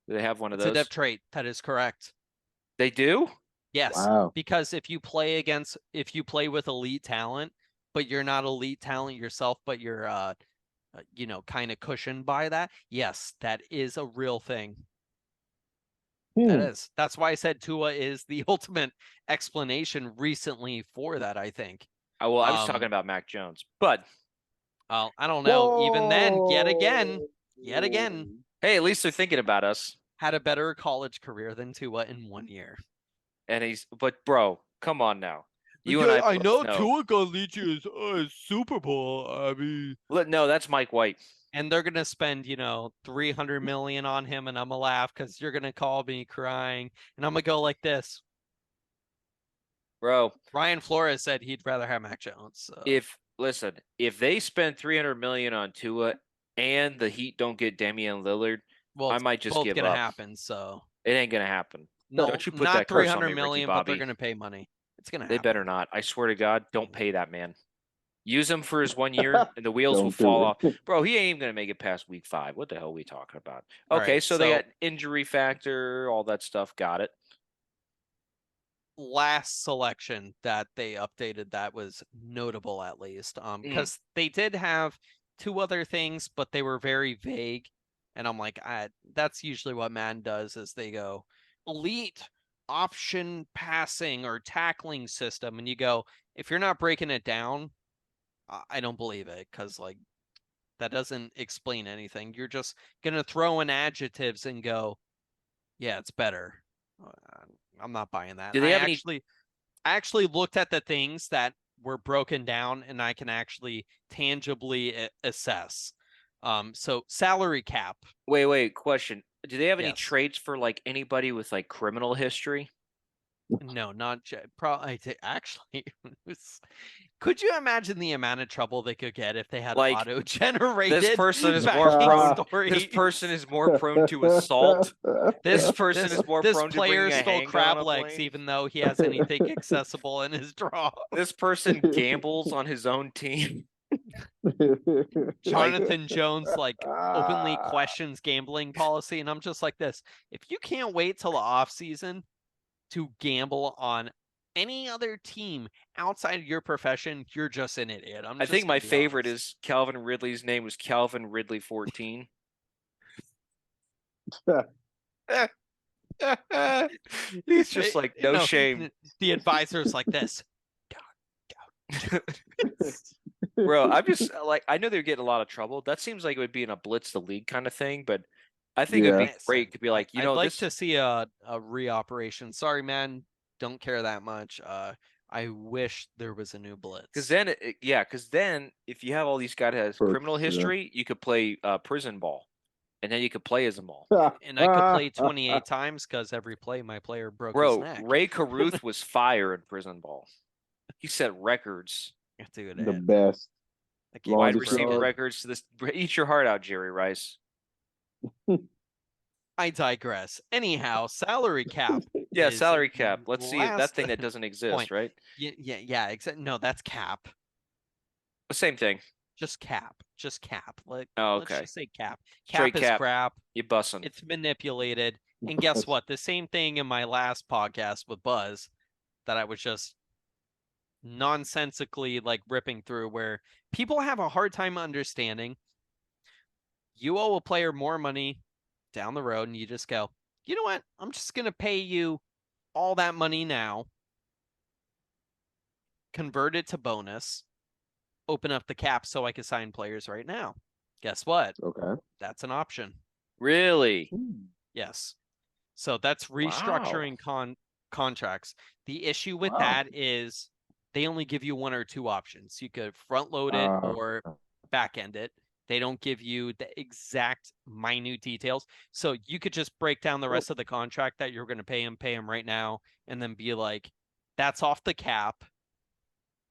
A: Do they have one of
C: It's
A: those?
C: a depth trait. That is correct.
A: They do?
C: Yes.
B: Wow.
C: Because if you play with elite talent, but you're not elite talent yourself, but you're kind of cushioned by that, yes, that is a real thing. That is. That's why I said Tua is the ultimate explanation recently for that, I think.
A: I was talking about Mac Jones, but
C: I don't know. Whoa! Even then, yet again,
A: hey, at least they're thinking about us.
C: Had a better college career than Tua in 1 year.
A: And but bro, come on now.
C: You and I know Tua gonna lead you to Super Bowl. I mean,
A: no, that's Mike White.
C: And they're gonna spend, $300 million on him, and I'm gonna laugh because you're gonna call me crying, and I'm gonna go like this,
A: bro.
C: Ryan Flores said he'd rather have Mac Jones. So.
A: If they spend $300 million on Tua and the Heat don't get Damian Lillard,
C: well,
A: I might just give up.
C: Both gonna happen, so
A: it ain't gonna happen.
C: No,
A: don't you put
C: not
A: that curse on me,
C: $300 million,
A: Ricky Bobby.
C: but they're gonna pay money. It's gonna.
A: They better not. I swear to God, don't pay that man. Use him for his 1 year, and the wheels will fall off. Bro, he ain't even gonna make it past week 5. What the hell are we talking about? Okay,
C: right,
A: so they got injury factor, all that stuff. Got it.
C: Last selection that they updated that was notable, at least, because they did have 2 other things, but they were very vague, and I'm like, that's usually what Madden does, is they go elite option passing or tackling system, and you go, if you're not breaking it down, I don't believe it, because that doesn't explain anything. You're just gonna throw in adjectives and go, yeah, it's better. I'm not buying that.
A: Do they
C: I
A: have any?
C: actually looked at the things that were broken down, and I can actually tangibly assess. So salary cap.
A: Wait. Question: Do they have any
C: Yes.
A: traits for like anybody with like criminal history?
C: No, not probably. Actually, could you imagine the amount of trouble they could get if they had
A: Like,
C: auto-generated
A: person is more prone.
C: backstory?
A: This person is more prone to assault. This person is more
C: This
A: prone to
C: player
A: bringing a
C: stole
A: handgun on
C: crab
A: a
C: legs,
A: plane.
C: even though he has anything accessible in his draw.
A: This person gambles on his own team.
C: Jonathan Jones openly questions gambling policy, and I'm just like this. If you can't wait till the off season to gamble on any other team outside of your profession, you're just an idiot.
A: I think my favorite is Calvin Ridley's name was Calvin Ridley 14. He's just like, no shame.
C: The advisor's like this.
A: Bro, I'm just like, I know they're getting a lot of trouble. That seems like it would be in a blitz the league kind of thing, but I think it'd be great to be like,
C: I'd like to see a reoperation. Sorry, man, don't care that much. I wish there was a new blitz.
A: Because then, because then if you have all these guys that has criminal history, you could play prison ball, and then you could play as them all.
C: And I could play 28 times because every play my player broke his neck.
A: Ray Caruth was fire in prison ball. He set records.
C: Dude,
B: the best.
A: Wide receiver records. Eat your heart out, Jerry Rice.
C: I digress. Anyhow, salary cap.
A: Yeah, salary cap. Let's see that thing that doesn't exist, right?
C: Yeah. No, that's cap.
A: The same thing.
C: Just cap. Like,
A: oh, okay.
C: Let's just say cap.
A: Straight
C: cap is crap.
A: You bussin'.
C: It's manipulated. And guess what? The same thing in my last podcast with Buzz that I was just nonsensically ripping through, where people have a hard time understanding. You owe a player more money down the road, and you just go, you know what? I'm just going to pay you all that money now, convert it to bonus, open up the cap so I can sign players right now. Guess what?
B: Okay.
C: That's an option.
A: Really?
C: Yes. So that's restructuring contracts. The issue with that is they only give you one or two options. You could front load it or back end it. They don't give you the exact minute details. So you could just break down the rest of the contract that you're going to pay him right now, and then be like, that's off the cap.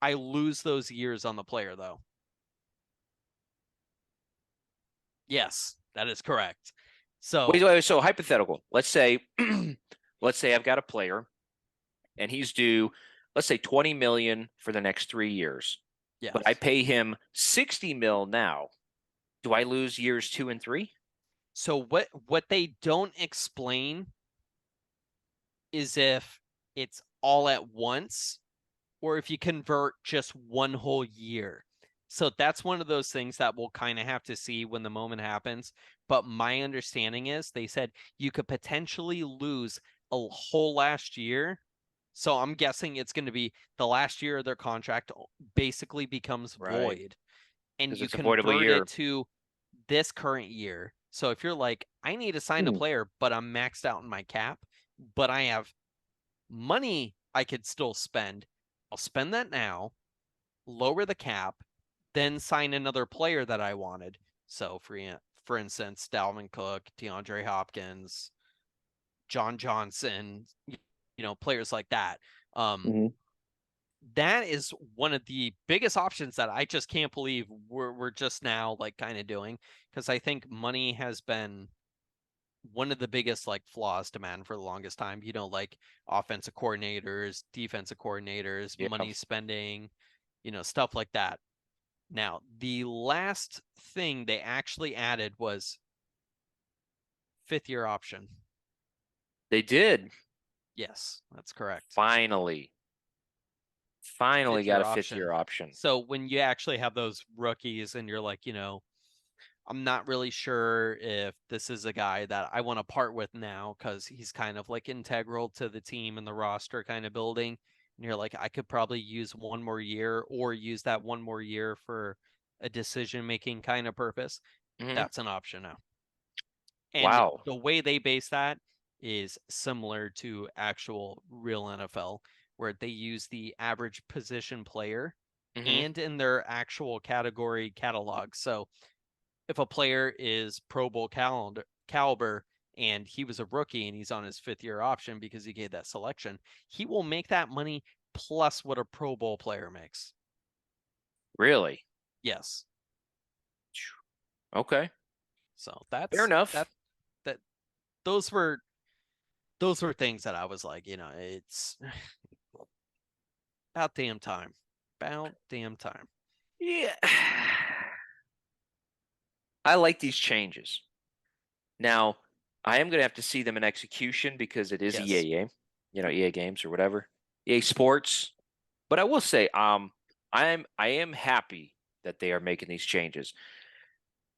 C: I lose those years on the player, though. Yes, that is correct. So
A: wait. So hypothetical. Let's say I've got a player and he's due, let's say 20 million for the next 3 years.
C: Yes.
A: But I pay him 60 mil now. Do I lose years 2 and 3?
C: So what they don't explain is if it's all at once or if you convert just one whole year. So that's one of those things that we'll kind of have to see when the moment happens. But my understanding is they said you could potentially lose a whole last year. So I'm guessing it's going to be the last year of their contract basically becomes void. And you convert it to this current year. So if you're like, I need to sign a player, but I'm maxed out in my cap, but I have money I could still spend, I'll spend that now, lower the cap, then sign another player that I wanted. So for instance, Dalvin Cook, DeAndre Hopkins, John Johnson, players like that. That is one of the biggest options that I just can't believe we're just now kind of doing, because I think money has been one of the biggest flaws to Madden for the longest time. Offensive coordinators, defensive coordinators, money spending, stuff like that. Now, the last thing they actually added was 5th-year option. They did. Yes, that's correct.
A: Finally got a 5th-year option.
C: So when you actually have those rookies and you're like, I'm not really sure if this is a guy that I want to part with now because he's kind of integral to the team and the roster kind of building. And you're like, I could probably use one more year or use that one more year for a decision-making kind of purpose. That's an option now. And the way they base that is similar to actual real NFL, where they use the average position player and in their actual category catalog. So if a player is Pro Bowl caliber and he was a rookie and he's on his 5th-year option because he gave that selection, he will make that money plus what a Pro Bowl player makes.
A: Really?
C: Yes.
A: Okay.
C: So that's
A: Fair enough.
C: that those were things that I was like, it's about damn time. About damn time.
A: Yeah. I like these changes. Now, I am going to have to see them in execution because it is
C: Yes.
A: EA game, EA games or whatever, EA Sports. But I will say, I am happy that they are making these changes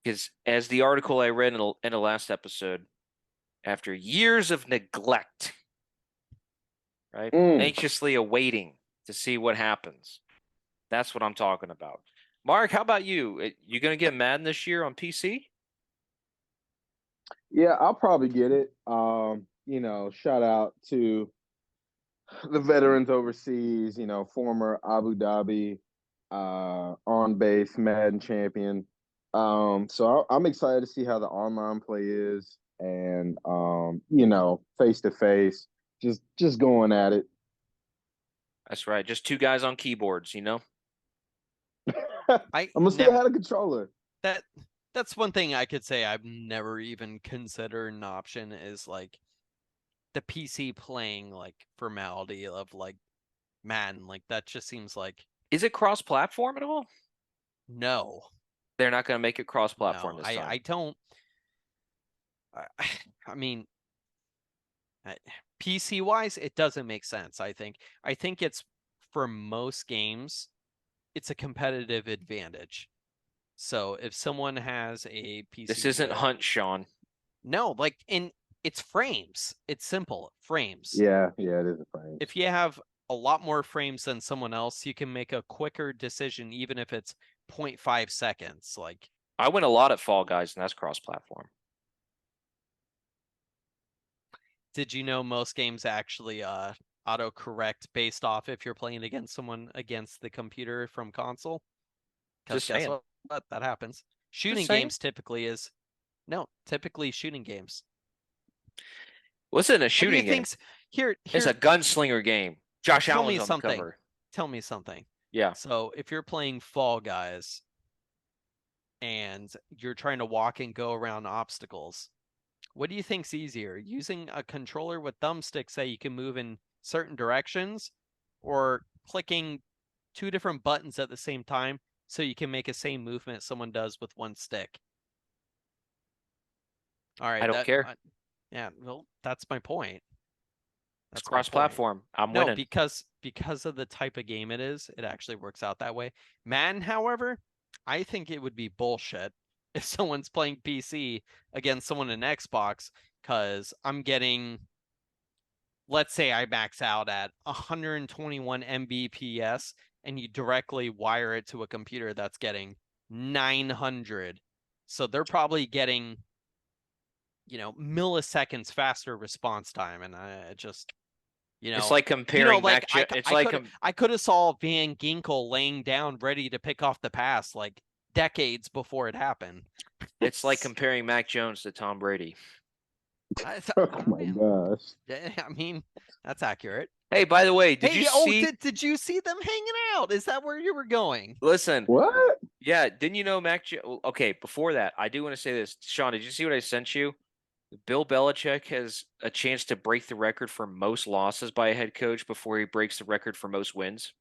A: because, as the article I read in the last episode, after years of neglect, right, anxiously awaiting to see what happens. That's what I'm talking about. Mark, how about you? You going to get Madden this year on PC?
B: Yeah, I'll probably get it. Shout out to the veterans overseas, former Abu Dhabi on base Madden champion. So I'm excited to see how the online play is and face to face, just going at it.
A: That's right. Just two guys on keyboards,
B: I'm gonna stay ahead of controller.
C: That's one thing I could say I've never even considered an option is like the PC playing like formality of like Madden. Like that just seems like
A: Is it cross-platform at all?
C: no.
A: They're not going to make it cross-platform
C: No,
A: this time.
C: I don't. I mean, PC wise, it doesn't make sense. I think it's for most games, it's a competitive advantage. So if someone has a PC,
A: This isn't Hunt, Sean.
C: No, like it's frames. It's simple frames.
B: Yeah, it is a frame.
C: If you have a lot more frames than someone else, you can make a quicker decision, even if it's 0.5 seconds. Like
A: I win a lot at Fall Guys, and that's cross-platform.
C: did you know most games actually autocorrect based off if you're playing against someone against the computer from console? Because
A: Just
C: guess
A: saying.
C: what? That happens. Shooting
A: saying.
C: games typically shooting games.
A: What's in a shooting game?
C: Here,
A: It's a gunslinger game. Josh
C: tell
A: Allen's
C: me
A: on
C: something.
A: the cover.
C: Tell me something.
A: Yeah.
C: So if you're playing Fall Guys and you're trying to walk and go around obstacles, what do you think's easier? Using a controller with thumbsticks that you can move in certain directions, or clicking 2 different buttons at the same time so you can make the same movement someone does with one stick? All right,
A: I don't care.
C: Yeah, well, that's my point.
A: It's cross-platform. I'm winning.
C: because of the type of game it is, it actually works out that way. Madden, however, I think it would be bullshit if someone's playing PC against someone in Xbox, because I'm getting, let's say I max out at 121 Mbps and you directly wire it to a computer that's getting 900. So they're probably getting, milliseconds faster response time. And I just,
A: it's like comparing
C: I could have saw Van Ginkel laying down ready to pick off the pass like decades before it happened.
A: It's like comparing Mac Jones to Tom Brady.
B: Oh my gosh.
C: I mean, that's accurate.
A: Hey, by the way, did you see?
C: Did you see them hanging out? Is that where you were going?
A: Listen.
B: What?
A: Yeah, didn't you know Okay, before that, I do want to say this. Sean, did you see what I sent you? Bill Belichick has a chance to break the record for most losses by a head coach before he breaks the record for most wins.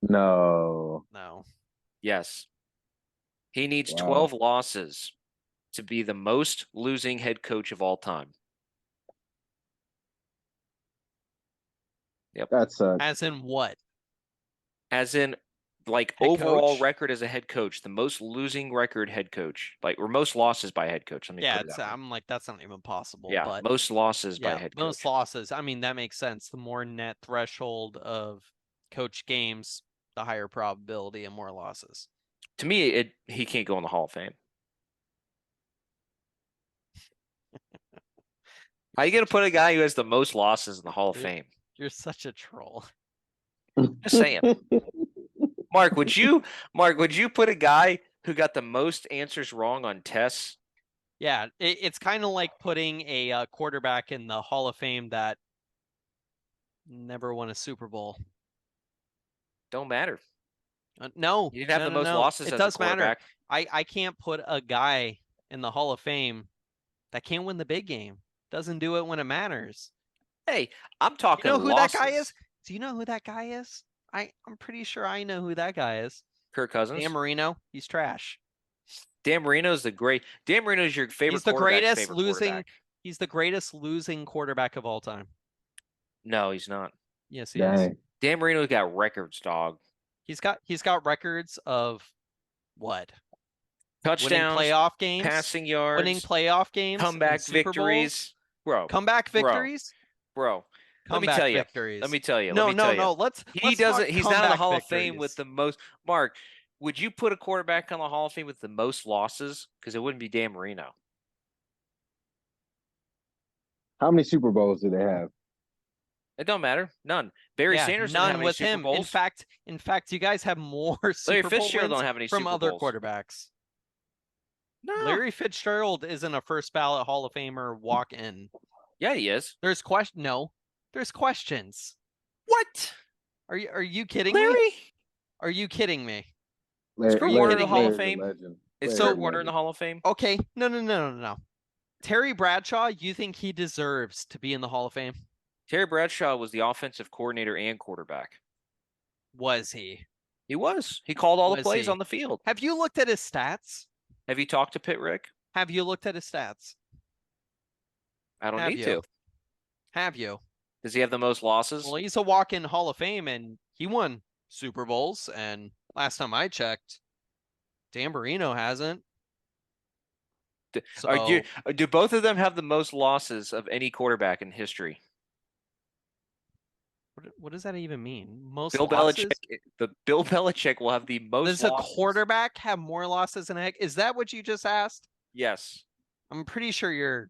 B: No.
A: Yes. He needs
B: Wow.
A: 12 losses to be the most losing head coach of all time. Yep.
B: That sucks.
C: As in what?
A: As in, like,
C: head
A: overall
C: coach?
A: record as a head coach, the most losing record head coach, or most losses by head coach.
C: I'm like, that's not even possible.
A: Yeah,
C: but
A: most losses by head coach.
C: Most losses. I mean, that makes sense. The more net threshold of coach games, the higher probability and more losses.
A: To me, he can't go in the Hall of Fame. How you gonna put a guy who has the most losses in the Hall of
C: You're-
A: Fame?
C: You're such a troll.
A: Just saying. Mark, would you put a guy who got the most answers wrong on tests?
C: Yeah, it's kind of like putting a quarterback in the Hall of Fame that never won a Super Bowl.
A: Don't matter.
C: No,
A: You didn't have
C: no,
A: the
C: no,
A: most
C: no.
A: losses
C: It
A: as a
C: does matter.
A: quarterback.
C: I can't put a guy in the Hall of Fame that can't win the big game. Doesn't do it when it matters.
A: Hey, I'm
C: You
A: talking
C: know who that guy is?
A: losses.
C: Do you know who that guy is? I'm pretty sure I know who that guy is.
A: Kirk
C: Dan
A: Cousins.
C: Marino. He's trash.
A: Dan Marino's Dan Marino's your favorite
C: He's the
A: quarterback's
C: greatest
A: favorite
C: losing.
A: quarterback.
C: He's the greatest losing quarterback of all time.
A: No, he's not.
C: Yes, he is.
B: Dang.
A: Dan Marino's got records, dog.
C: He's got records of what? Winning
A: Touchdowns,
C: playoff games,
A: passing
C: winning
A: yards,
C: playoff games, and
A: comeback
C: Super Bowls,
A: victories. Bro,
C: comeback victories,
A: bro. Let me
C: comeback
A: tell you.
C: victories.
A: Let me tell you.
C: No,
A: Let me
C: no,
A: tell you.
C: no. Let's
A: He
C: talk
A: doesn't. He's not in the
C: comeback
A: Hall of Fame with
C: victories.
A: the most. Mark, would you put a quarterback on the Hall of Fame with the most losses? Because it wouldn't be Dan Marino.
B: How many Super Bowls do they have?
A: It don't matter. None. Barry
C: Yeah,
A: Sanders didn't have
C: none
A: any
C: with
A: Super
C: him.
A: Bowls.
C: In fact, you guys have more
A: Larry
C: Super Bowl
A: Fitzgerald
C: wins
A: don't have any
C: from
A: Super
C: other
A: Bowls.
C: quarterbacks.
A: No.
C: Larry Fitzgerald isn't a first ballot Hall of Famer walk in.
A: Yeah, he is.
C: There's questions.
A: What?
C: Are you kidding me?
A: Larry?
C: Are you kidding me?
B: Larry,
A: Kurt
C: you
A: Warner in
C: kidding
A: the Hall
C: me?
A: of
B: Larry's a
A: Fame?
B: legend.
A: Is
B: Larry's
A: Kurt
B: a
A: Warner in the
B: legend.
A: Hall of Fame?
C: Okay, no. Terry Bradshaw, you think he deserves to be in the Hall of Fame?
A: Terry Bradshaw was the offensive coordinator and quarterback.
C: Was he?
A: He was. He called all the
C: Was
A: plays
C: he?
A: on the field.
C: Have you looked at his stats?
A: Have you talked to Pitt Rick?
C: Have you looked at his stats?
A: I don't
C: Have
A: need
C: you?
A: to.
C: Have you?
A: Does he have the most losses?
C: Well, he's a walk-in Hall of Fame, and he won Super Bowls. And last time I checked, Dan Marino hasn't.
A: Do both of them have the most losses of any quarterback in history?
C: What does that even mean? Most
A: Bill
C: losses?
A: Bill Belichick will have the most
C: Does a
A: losses.
C: quarterback have more losses than a heck? Is that what you just asked?
A: Yes.
C: I'm pretty sure you're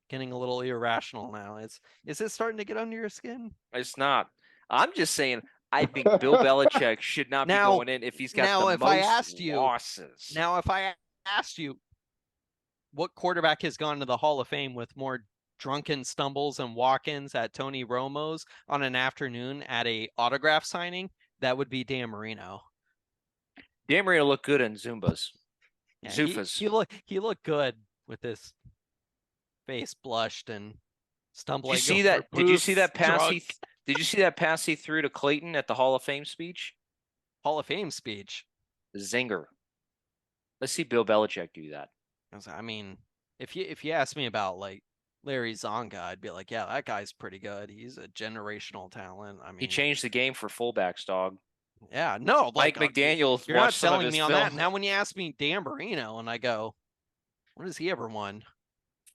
C: getting a little irrational now. Is it starting to get under your skin?
A: It's not. I'm just saying I think Bill Belichick should not be going in if he's got the most losses.
C: Now, if I asked you what quarterback has gone to the Hall of Fame with more drunken stumbles and walk-ins at Tony Romo's on an afternoon at a autograph signing, that would be Dan Marino.
A: Dan Marino looked good in Zumbas.
C: Yeah,
A: Zufas.
C: He looked good with this face blushed and stumbling.
A: Did you see that? Did you see that pass? Did you see that pass he threw to Clayton at the Hall of Fame speech?
C: Hall of Fame speech.
A: Zinger. Let's see Bill Belichick do that.
C: I mean, if you ask me about like Larry Zonga, I'd be like, yeah, that guy's pretty good. He's a generational talent. I mean,
A: he changed the game for fullbacks, dog.
C: Yeah, no,
A: Mike McDaniel.
C: You're not selling me on that. Now, when you ask me Dan Marino, and I go, what has he ever won?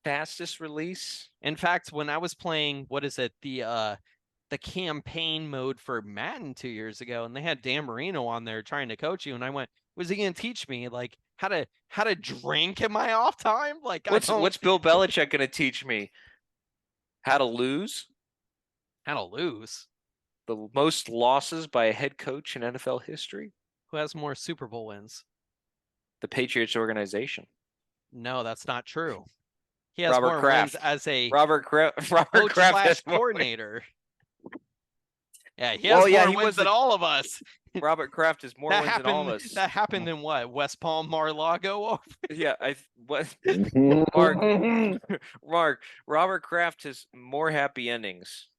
A: Fastest release.
C: In fact, when I was playing, what is it, the campaign mode for Madden 2 years ago, and they had Dan Marino on there trying to coach you, and I went, was he going to teach me like how to drink in my off time? Like,
A: what's Bill Belichick going to teach me? How to lose?
C: How to lose?
A: The most losses by a head coach in NFL history?
C: Who has more Super Bowl wins?
A: The Patriots organization.
C: No, that's not true. He has more wins as a
A: Robert Kraft
C: coordinator. Yeah, he has more wins than all of us.
A: Robert Kraft has more wins than all of us.
C: That happened in what? West Palm, Mar-a-Lago?
A: Yeah, Mark, Robert Kraft has more happy endings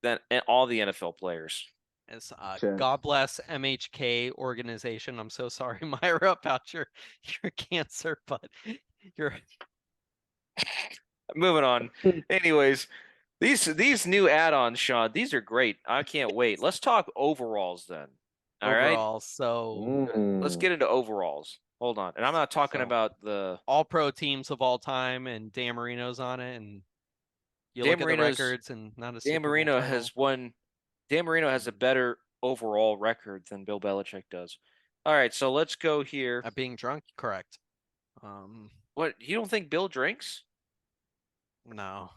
A: than all the NFL players.
C: It's God bless MHK organization. I'm so sorry, Myra, about your cancer, but you're
A: moving on. Anyways, these new add-ons, Sean, these are great. I can't wait. Let's talk overalls then. All right.
C: So
A: let's get into overalls. Hold on. And I'm not talking about the
C: all-pro teams of all time and Dan Marino's on it, and you look at the records and not a
A: Dan Marino has won. Dan Marino has a better overall record than Bill Belichick does. All right, so let's go here.
C: At being drunk, correct.
A: What, you don't think Bill drinks?
C: No.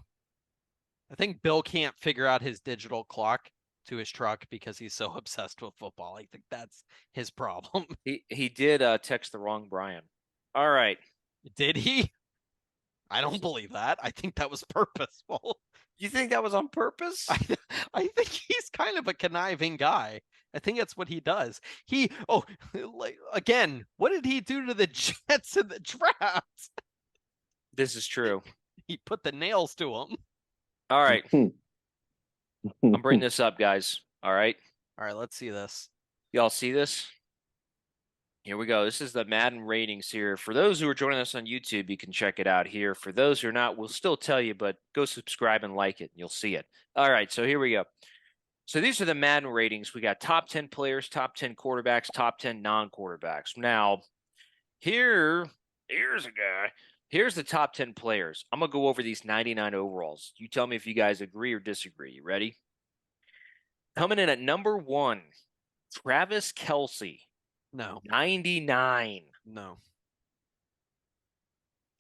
C: I think Bill can't figure out his digital clock to his truck because he's so obsessed with football. I think that's his problem.
A: He did text the wrong Brian. All right.
C: Did he? I don't believe that. I think that was purposeful.
A: You think that was on purpose?
C: I think he's kind of a conniving guy. I think that's what he does. Like again, what did he do to the Jets in the draft?
A: This is true.
C: He put the nails to them.
A: All right. I'm bringing this up, guys. All right.
C: All right, let's see this.
A: Y'all see this? Here we go. This is the Madden ratings here. For those who are joining us on YouTube, you can check it out here. For those who are not, we'll still tell you, but go subscribe and like it, and you'll see it. All right, so here we go. So these are the Madden ratings. We got top 10 players, top 10 quarterbacks, top 10 non-quarterbacks. Now, here's a guy. Here's the top 10 players. I'm going to go over these 99 overalls. You tell me if you guys agree or disagree. You ready? Coming in at number 1, Travis Kelce.
C: No.
A: 99.
C: No.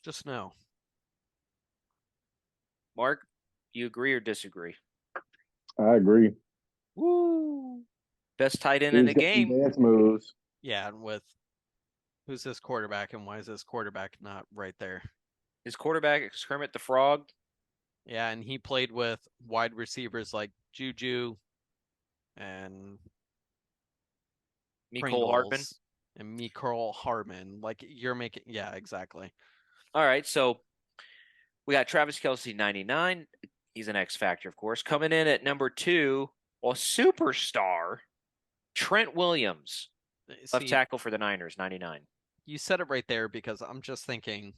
C: Just no.
A: Mark, do you agree or disagree?
B: I agree.
A: Woo. Best tight end in
B: He's
A: the
B: got some
A: game.
B: dance moves.
C: Yeah, and with who's this quarterback and why is this quarterback not right there?
A: His quarterback is Kermit the Frog.
C: Yeah, and he played with wide receivers like Juju and
A: Mecole Hardman.
C: Pringles and Mecole Hardman. Like you're making, yeah, exactly.
A: All right, so we got Travis Kelce, 99. He's an X factor, of course. Coming in at number 2, a superstar, Trent Williams, left
C: See,
A: tackle for the Niners, 99.
C: you said it right there because I'm just thinking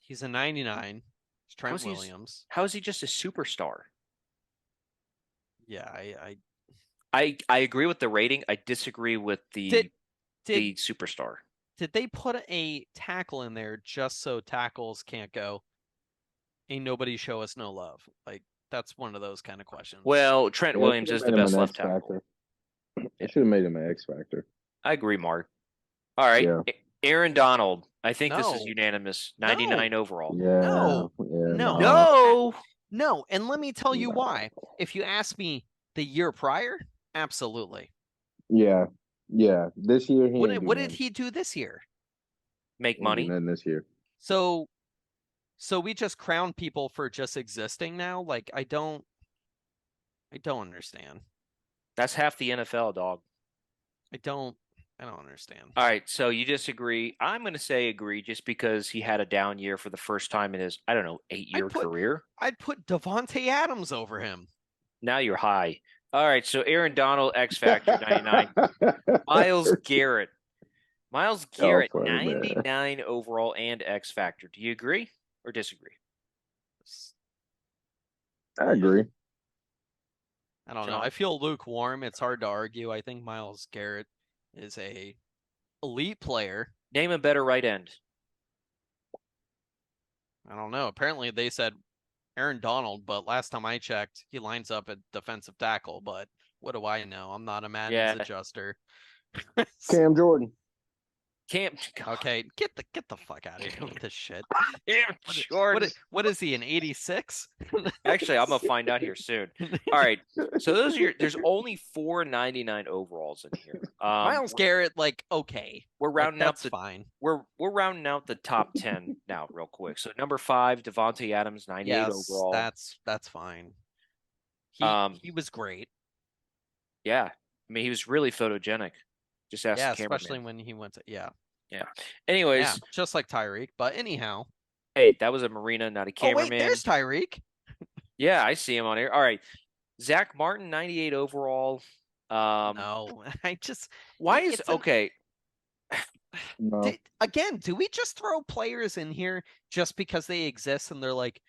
C: he's a 99. It's Trent Williams.
A: How is he just a superstar?
C: Yeah,
A: I agree with the rating. I disagree with the superstar.
C: Did they put a tackle in there just so tackles can't go? Ain't nobody show us no love. Like that's one of those kind of questions.
A: Well, Trent Williams is the best left tackle.
B: I should have made him an X factor.
A: I agree, Mark. All right,
B: Yeah.
A: Aaron Donald. I think this is unanimous. 99 overall.
B: Yeah.
C: No. And let me tell you why. If you ask me the year prior, absolutely.
B: Yeah. This year,
C: what did he do this year?
A: Make money.
B: Nothing this year.
C: So we just crown people for just existing now. Like I don't understand.
A: That's half the NFL, dog.
C: I don't understand.
A: All right, so you disagree. I'm going to say agree just because he had a down year for the first time in his, 8-year career.
C: I'd put Devontae Adams over him.
A: Now you're high. All right, so Aaron Donald, X Factor, 99. Myles Garrett. 99 overall and X Factor. Do you agree or disagree?
B: I agree.
C: I don't know. I feel lukewarm. It's hard to argue. I think Myles Garrett is a elite player.
A: Name a better right end.
C: I don't know. Apparently they said Aaron Donald, but last time I checked, he lines up at defensive tackle. But what do I know? I'm not a Madden's adjuster.
B: Cam Jordan.
C: Okay, get the fuck out of here with this shit.
A: Cam Jordan.
C: What is he, an 86?
A: Actually, I'm gonna find out here soon. All right, so those are there's only 499 overalls in here.
C: Myles Garrett, okay,
A: we're rounding out
C: fine.
A: We're rounding out the top 10 now, real quick. So number 5, Devontae Adams, 98 overall.
C: That's fine. He was great.
A: Yeah, he was really photogenic. Just ask the cameraman.
C: Especially when he went to
A: Yeah. Anyways,
C: just like Tyreek. But anyhow,
A: hey, that was a Marina, not a cameraman.
C: Oh wait, there's Tyreek.
A: Yeah, I see him on here. All right, Zach Martin, 98 overall.
C: No,
A: why is okay?
B: No.
C: Do we just throw players in here just because they exist and they're like,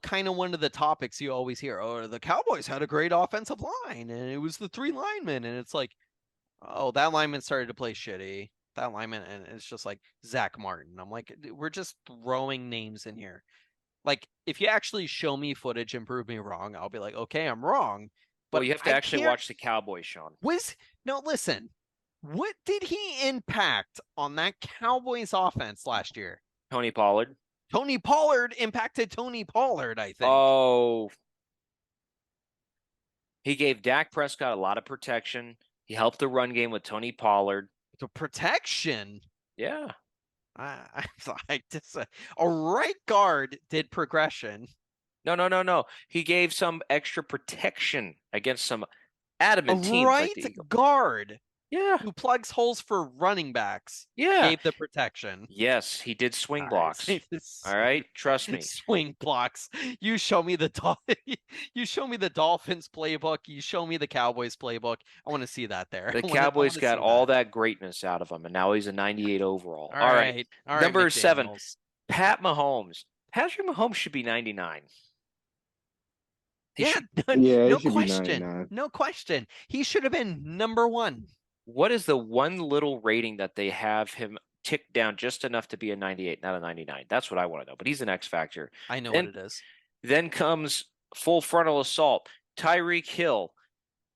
C: kind of one of the topics you always hear? Oh, the Cowboys had a great offensive line, and it was the 3 linemen, and it's like, oh, that lineman started to play shitty. That lineman, and it's just like Zach Martin. I'm like, we're just throwing names in here. Like, if you actually show me footage and prove me wrong, I'll be like, okay, I'm wrong.
A: But you have to actually watch the Cowboys, Sean.
C: Listen. What did he impact on that Cowboys offense last year?
A: Tony Pollard.
C: Tony Pollard impacted Tony Pollard, I think.
A: Oh, he gave Dak Prescott a lot of protection. He helped the run game with Tony Pollard.
C: The protection.
A: Yeah.
C: I like this. A right guard did progression.
A: No. He gave some extra protection against some
C: A
A: adamant teams like
C: right
A: the Eagles.
C: guard
A: Yeah.
C: who plugs holes for running backs
A: Yeah.
C: gave the protection.
A: Yes, he did swing blocks.
C: Nice.
A: All right, trust me.
C: Swing blocks. You show me the you show me the Dolphins playbook. You show me the Cowboys playbook. I want to see that there.
A: The Cowboys got all that greatness out of him, and now he's a 98 overall. All right. Number 7, Pat Mahomes. Patrick Mahomes should be 99.
C: Yeah,
B: no
C: question. No question. He should have been number 1.
A: What is the one little rating that they have him tick down just enough to be a 98, not a 99? That's what I want to know. But he's an X factor.
C: I know what it is.
A: Then comes full frontal assault. Tyreek Hill,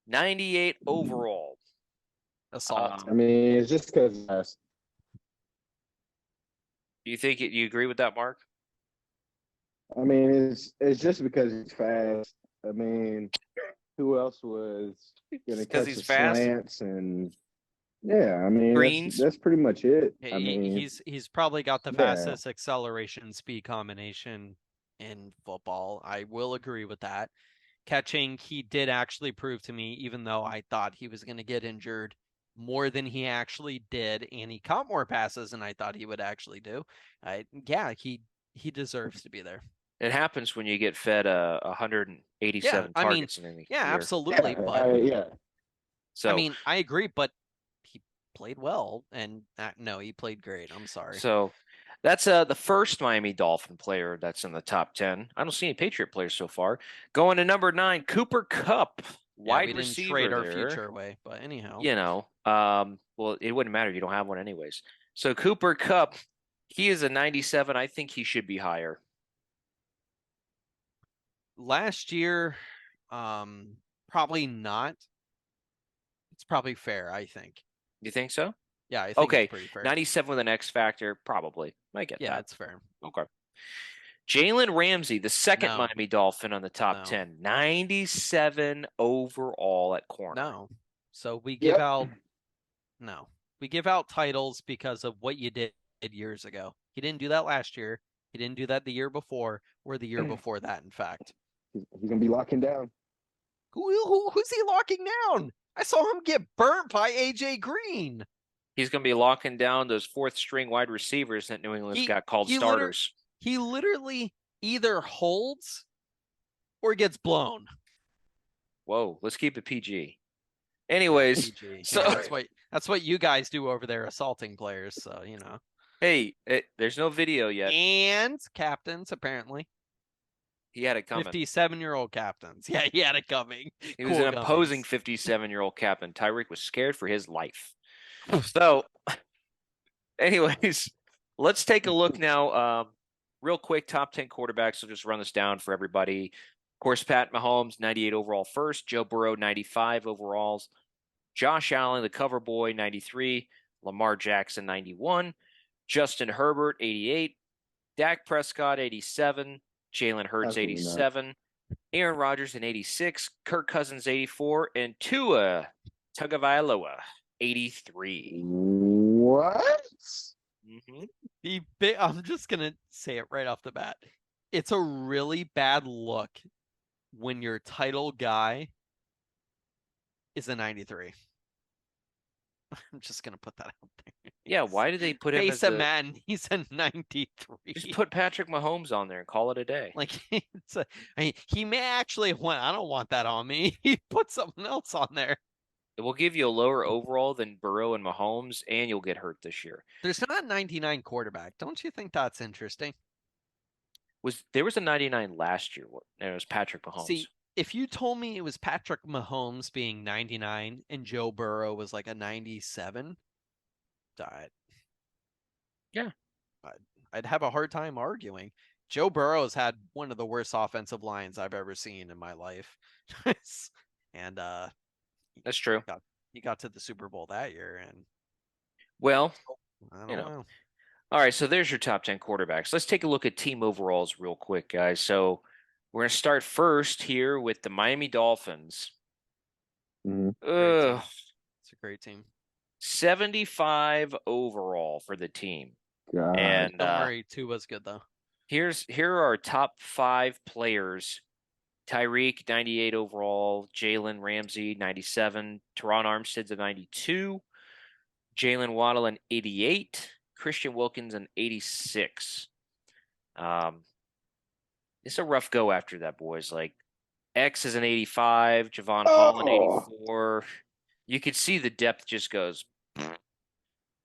A: 98 overall.
C: Assault.
B: I mean, it's just because.
A: Do you think you agree with that, Mark?
B: I mean, it's just because he's fast. I mean, who else was going to catch the slants and yeah, I mean that's pretty much it. I mean,
C: he's probably got the fastest acceleration speed combination in football. I will agree with that. Catching, he did actually prove to me, even though I thought he was going to get injured more than he actually did, and he caught more passes than I thought he would actually do. Yeah, he deserves to be there.
A: It happens when you get fed 187 targets in a year.
C: Absolutely. But
A: So
C: I mean, I agree, but he played well, and no, he played great. I'm sorry.
A: So that's the first Miami Dolphin player that's in the top 10. I don't see any Patriot players so far. Going to number 9, Cooper Kupp, wide receiver. We didn't trade our
C: future away, but anyhow.
A: You know, well, it wouldn't matter. You don't have one anyways. So Cooper Kupp, he is a 97. I think he should be higher.
C: Last year, probably not. It's probably fair, I think.
A: You think so?
C: Yeah, I think it's pretty fair.
A: 97 with an X factor, probably. I get that.
C: Yeah, it's fair.
A: Okay. Jalen Ramsey, the second Miami Dolphin on the top 10, 97 overall at corner.
C: No. So we give out we give out titles because of what you did years ago. He didn't do that last year. He didn't do that the year before or the year before that, in fact.
B: He's going to be locking down.
C: Who's he locking down? I saw him get burnt by AJ Green.
A: He's going to be locking down those fourth string wide receivers that New England's got called starters.
C: He literally either holds or gets blown.
A: Whoa, let's keep it PG. Anyways,
C: PG. So that's what you guys do over there, assaulting players. So
A: Hey, there's no video yet.
C: And captains, apparently.
A: He had it coming.
C: 57-year-old captains. Yeah, he had it coming.
A: He was an opposing 57-year-old captain. Tyreek was scared for his life. So, anyways, let's take a look now. Real quick, top 10 quarterbacks. I'll just run this down for everybody. Of course, Pat Mahomes, 98 overall first. Joe Burrow, 95 overalls. Josh Allen, the cover boy, 93. Lamar Jackson, 91. Justin Herbert, 88. Dak Prescott, 87. Jalen Hurts, 87. Aaron Rodgers, 86. Kirk Cousins, 84. And Tua Tagovailoa, 83.
B: What?
C: Mm-hmm. I'm just going to say it right off the bat. It's a really bad look when your title guy is a 93. I'm just going to put that out there.
A: Yeah, why did they put him as
C: man? He's a 93.
A: Just put Patrick Mahomes on there and call it a day.
C: Like, he may actually want, I don't want that on me. He put something else on there.
A: It will give you a lower overall than Burrow and Mahomes, and you'll get hurt this year.
C: There's not a 99 quarterback. Don't you think that's interesting?
A: There was a 99 last year, and it was Patrick Mahomes.
C: See, if you told me it was Patrick Mahomes being 99 and Joe Burrow was like a 97, I'd have a hard time arguing. Joe Burrow's had one of the worst offensive lines I've ever seen in my life. And
A: that's true.
C: He got to the Super Bowl that year, and
A: well,
C: I don't know.
A: All right, so there's your top 10 quarterbacks. Let's take a look at team overalls real quick, guys. So we're going to start first here with the Miami Dolphins.
B: Mhm.
C: Great team.
A: Ugh,
C: It's a great team.
A: 75 overall for the team.
B: God.
A: And
C: Don't worry, Tua's good though.
A: here are our top 5 players. Tyreek, 98 overall. Jalen Ramsey, 97. Teron Armstead's a 92. Jalen Waddle, an 88. Christian Wilkins, an 86. It's a rough go after that, boys. Like, X is an 85. Javon Holland,
B: Oh,
A: 84. You could see the depth just goes.
B: yeah.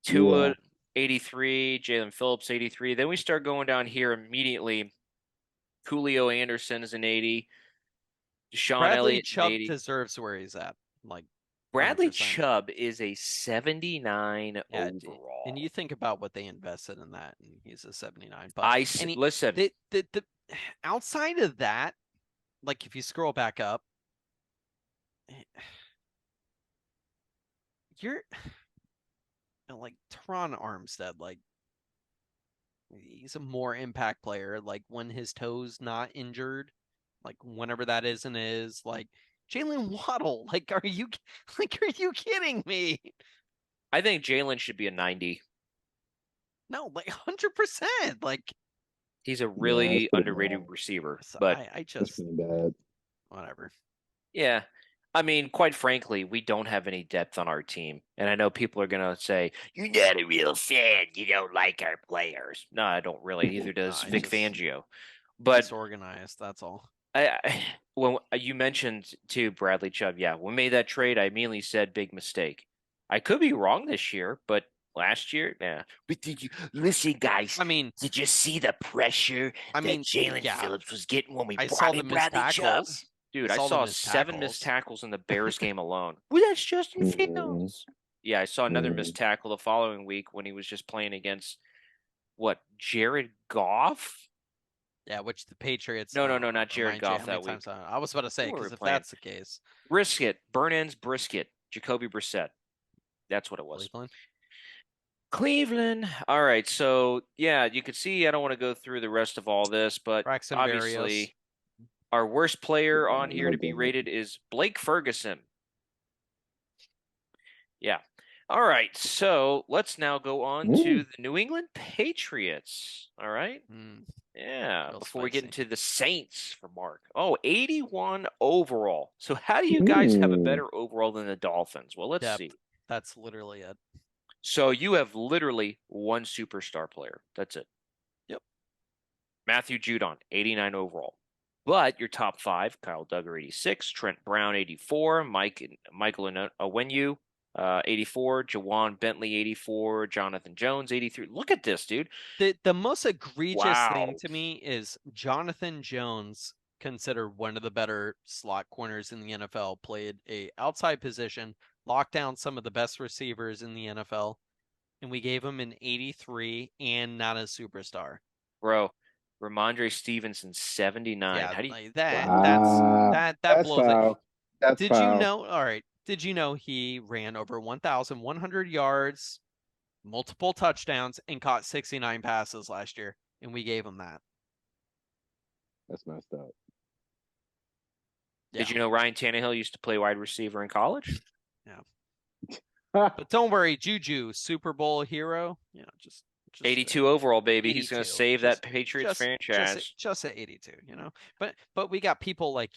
A: Tua, 83. Jalen Phillips, 83. Then we start going down here immediately. Julio Anderson is an 80. Deshaun
C: Bradley
A: Elliott, an
C: Chubb
A: 80.
C: deserves where he's at. Like
A: Bradley
C: 100%.
A: Chubb is a 79
C: Yeah,
A: overall.
C: and you think about what they invested in that, and he's a 79. But
A: Listen,
C: the outside of that, like if you scroll back up, you're like Teron Armstead, like he's a more impact player. Like when his toe's not injured, like whenever that is like Jalen Waddle. Like, are you kidding me?
A: I think Jalen should be a 90.
C: No, like 100%. Like
A: He's a
B: Yeah,
A: really
B: that's pretty
A: underrated
B: bad.
A: receiver.
C: so
A: But
C: I
B: That's
C: just
B: pretty bad.
C: whatever.
A: yeah, I mean, quite frankly, we don't have any depth on our team. And I know people are going to say, you're not a real fan. You don't like our players. No, I don't really. Neither does
C: I
A: Vic
C: just
A: Fangio. But
C: disorganized. That's all.
A: when you mentioned to Bradley Chubb, yeah, when we made that trade, I immediately said big mistake. I could be wrong this year, but last year, yeah. But did you listen, guys?
C: I mean,
A: Did you see the pressure that Jalen
C: yeah,
A: Phillips was getting when we
C: I
A: brought
C: saw
A: in
C: the missed
A: Bradley Chubb?
C: tackles.
A: Dude,
C: I
A: I
C: saw the
A: saw
C: missed
A: 7 missed
C: tackles.
A: tackles in the Bears game alone. Well, that's Justin
B: Mhm.
A: Fields. Yeah, I saw another
B: Mhm.
A: missed tackle the following week when he was just playing against what, Jared Goff?
C: Yeah, which the Patriots.
A: No, not Jared
C: Remind you
A: Goff
C: how many
A: that week.
C: times I was about to say
A: Who were we
C: because if
A: playing?
C: that's the case,
A: Brisket, Burn-ins Brisket, Jacoby Brissett. That's what it was.
C: Cleveland.
A: Cleveland. All right. So, yeah, you could see I don't want to go through the rest of all this, but
C: Braxton Berrios.
A: obviously our worst player on here to be
B: Love that.
A: rated is Blake Ferguson. Yeah. All right. So let's now go on to the New England Patriots. All right. Yeah.
C: Real
A: Before we get
C: spicy.
A: into the Saints for Mark. Oh, 81 overall. So how do you guys have a better overall than the Dolphins? Well, let's
C: Depth.
A: see.
C: That's literally it.
A: So you have literally one superstar player. That's it.
C: Yep.
A: Matthew Judon, 89 overall. But your top 5, Kyle Duggar, 86, Trent Brown, 84, Michael Onwenu, 84, Jawan Bentley, 84, Jonathan Jones, 83. Look at this, dude.
C: The most egregious thing
A: Wow.
C: to me is Jonathan Jones, considered one of the better slot corners in the NFL, played a outside position, locked down some of the best receivers in the NFL, and we gave him an 83 and not a superstar.
A: Bro, Ramondre Stevenson, 79.
C: Yeah,
A: How do you
C: like that
B: Wow.
C: that
B: That's
C: blows it.
B: foul. That's
C: Did
B: foul.
C: you know? All right. Did you know he ran over 1,100 yards, multiple touchdowns, and caught 69 passes last year, and we gave him that.
B: That's messed up.
A: Did you know Ryan Tannehill used to play wide receiver in college?
C: Yeah. But don't worry, Juju, Super Bowl hero. Just
A: 82 overall, baby.
C: 82.
A: He's going to save that Patriots franchise.
C: Just at 82, But we got people like,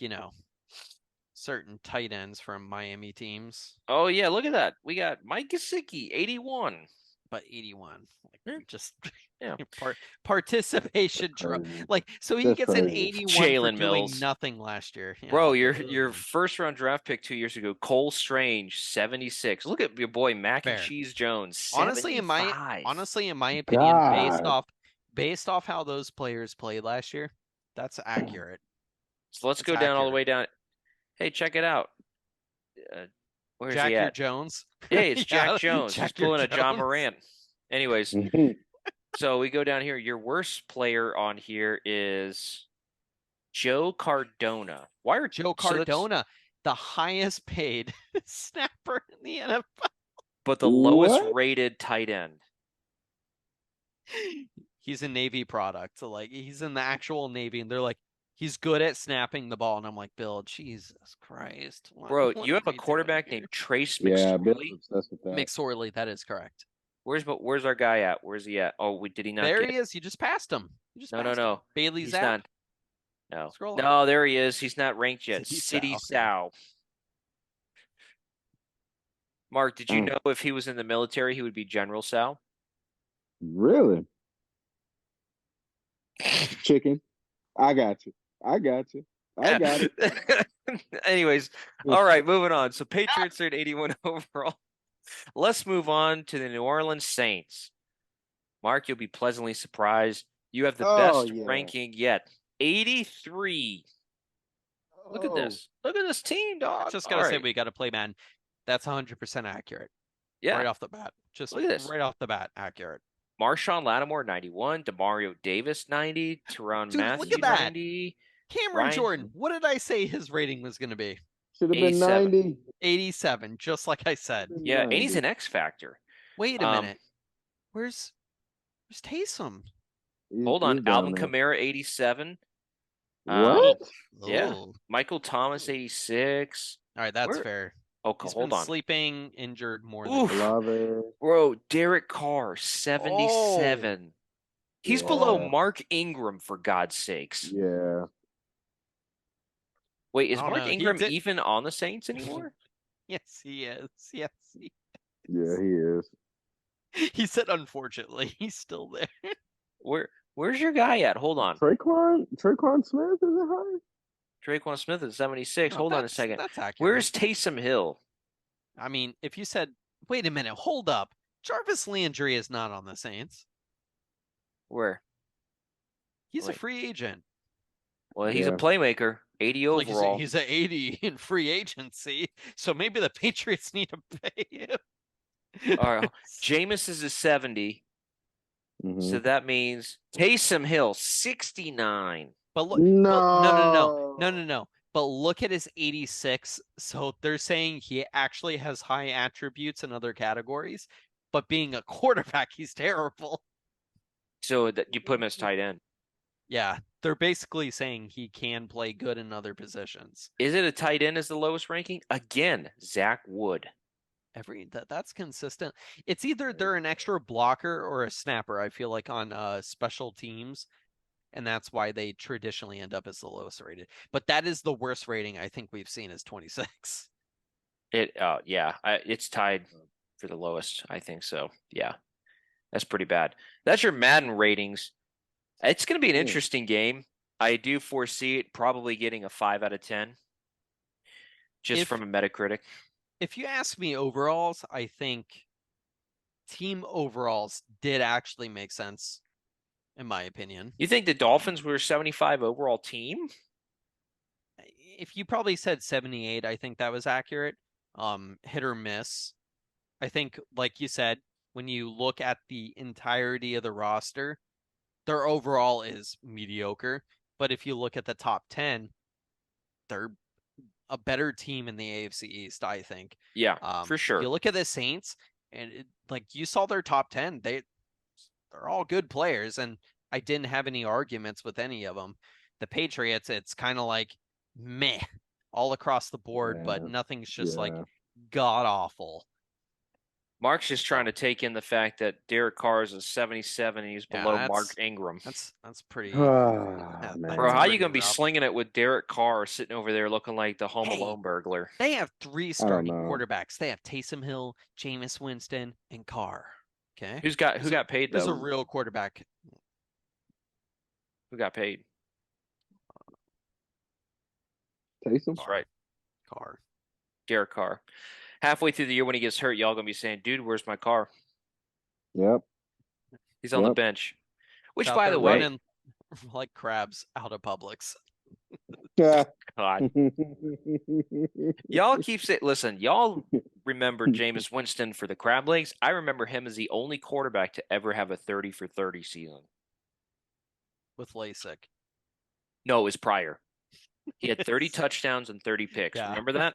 C: certain tight ends from Miami teams.
A: Oh, yeah, look at that. We got Mike Gesicki, 81.
C: But 81, just
A: yeah,
C: participation trophy. Like, so he
B: That's
C: gets an
B: crazy.
C: 81
A: Jalen
C: for doing
A: Mills.
C: nothing last year.
A: Bro, your first round draft pick 2 years ago, Cole Strange, 76. Look at your boy Mac and Cheese Jones, 75.
C: Honestly, in my opinion,
B: God.
C: based off how those players played last year, that's accurate.
A: So let's go down all the way down. Hey, check it out. Where's
C: Jack
A: he at?
C: Jones.
A: Yeah, it's Jack Jones. He's pulling a John
C: Jones.
A: Morant. Anyways, so we go down here. Your worst player on here is Joe Cardona. Why are
C: Joe Cardona the highest paid snapper in the NFL?
A: But the lowest rated tight end?
C: He's a Navy product. So like he's in the actual Navy, and they're like, he's good at snapping the ball. And I'm like, Bill, Jesus Christ.
A: Bro,
C: What
A: you
C: are
A: have a
C: we doing
A: quarterback
C: here?
A: named Trace
B: Yeah, Bill's
A: McSorley.
B: obsessed with that.
C: McSorley, that is correct.
A: Where's our guy at? Where's he at? Oh, did he not
C: There
A: get?
C: he is. You just passed him. You just
A: No,
C: passed him.
A: no.
C: Bailey
A: He's
C: Zapp.
A: not. No.
C: Scroll up.
A: No, there he is. He's not ranked yet.
C: City
A: City
C: Sal, okay.
A: Sal. Mark, did you
B: Mm.
A: know if he was in the military, he would be General Sal?
B: Really? Chicken. I got you. I got you. I got it.
A: Anyways, all right, moving on. So Patriots are at 81 overall. Let's move on to the New Orleans Saints. Mark, you'll be pleasantly surprised. You have the
B: Oh,
A: best
B: yeah.
A: ranking yet. 83. Look at
B: Oh.
A: this. Look at this team, dog.
C: Just
A: All
C: gotta say
A: right.
C: we gotta play, man. That's 100% accurate.
A: Yeah.
C: Right off the bat. Just
A: Look at this.
C: right off the bat, accurate.
A: Marshawn Lattimore, 91. Demario Davis, 90. Teron
C: Dude,
A: Matthew,
C: look at that.
A: 90.
C: Cameron
A: Ryan-
C: Jordan, what did I say his rating was going to be?
B: Should have been
A: 87.
B: 90.
C: 87, just like I said.
A: Yeah, and he's
B: 90.
A: an X factor.
C: Wait a minute. Where's Taysom?
A: Hold
B: He's
A: on.
B: down
A: Alvin
B: there.
A: Kamara, 87.
B: What?
A: Yeah.
C: Oh.
A: Michael Thomas, 86.
C: All right, that's
A: Where-
C: fair.
A: Okay,
C: He's
A: hold
C: been
A: on.
C: sleeping, injured more
A: Oof.
C: than
B: Olave.
A: Bro, Derek Carr, 77. He's below
B: Yeah.
A: Mark Ingram, for God's sakes.
B: Yeah.
A: Wait, is
C: I don't
A: Mark
C: know. He
A: Ingram
C: did-
A: even on the Saints anymore?
C: Yes, he is. Yes.
B: Yeah, he is.
C: He said unfortunately, he's still there.
A: Where's your guy at? Hold on.
B: Traquan Smith, is it high?
A: Traquan Smith is 76.
C: No,
A: Hold on a
C: that's-
A: second.
C: That's accurate.
A: Where's Taysom Hill?
C: I mean, if you said, wait a minute, hold up. Jarvis Landry is not on the Saints.
A: Where?
C: He's a
A: Wait.
C: free agent.
A: Well, he's a
B: Yeah.
A: playmaker. 80
C: Like
A: overall.
C: he's a 80 in free agency. So maybe the Patriots need to pay him.
A: All right. Jameis is a 70.
B: Mhm.
A: So that means Taysom Hill, 69.
C: But look, no. But look at his 86. So they're saying he actually has high attributes in other categories, but being a quarterback, he's terrible.
A: So that you put him as tight end.
C: Yeah, they're basically saying he can play good in other positions.
A: Is it a tight end as the lowest ranking? Again, Zach Wood.
C: That's consistent. It's either they're an extra blocker or a snapper, I feel like, on special teams. And that's why they traditionally end up as the lowest rated. But that is the worst rating I think we've seen is 26.
A: It's tied for the lowest. I think so. Yeah, that's pretty bad. That's your Madden ratings. It's going to be an interesting game. I do foresee it probably getting a 5 out of 10, just from a Metacritic.
C: If you ask me overalls, I think team overalls did actually make sense, in my opinion.
A: You think the Dolphins were a 75 overall team?
C: If you probably said 78, I think that was accurate. Hit or miss. I think, like you said, when you look at the entirety of the roster, their overall is mediocre. But if you look at the top 10, they're a better team in the AFC East, I think.
A: Yeah, for sure.
C: If you look at the Saints, and like you saw their top 10, they're all good players, and I didn't have any arguments with any of them. The Patriots, it's kind of like meh all across the board, but nothing's just like god awful.
A: Mark's just trying to take in the fact that Derek Carr is a 77 and he's below Mark Ingram.
C: That's pretty.
B: Man.
A: Bro, how are you
C: pretty
A: going to be
C: rough.
A: slinging it with Derek Carr sitting over there looking like the Home Alone burglar?
C: They have 3 starting
B: know.
C: quarterbacks. They have Taysom Hill, Jameis Winston, and Carr. Okay,
A: Who got paid
C: There's a
A: though?
C: real quarterback.
A: Who got paid?
B: Taysom?
A: That's right.
C: Carr.
A: Derek Carr. Halfway through the year when he gets hurt, y'all going to be saying, dude, where's my car?
B: Yep.
A: He's on the bench. Which,
C: Out
A: by
C: there
A: the way,
C: running like crabs out of Publix.
B: Yeah.
A: God, y'all keep saying, listen, y'all remember Jameis Winston for the crab legs. I remember him as the only quarterback to ever have a 30 for 30 season.
C: With LASIK.
A: No, it was prior. He had 30 touchdowns and 30 picks.
C: Yeah.
A: Remember that?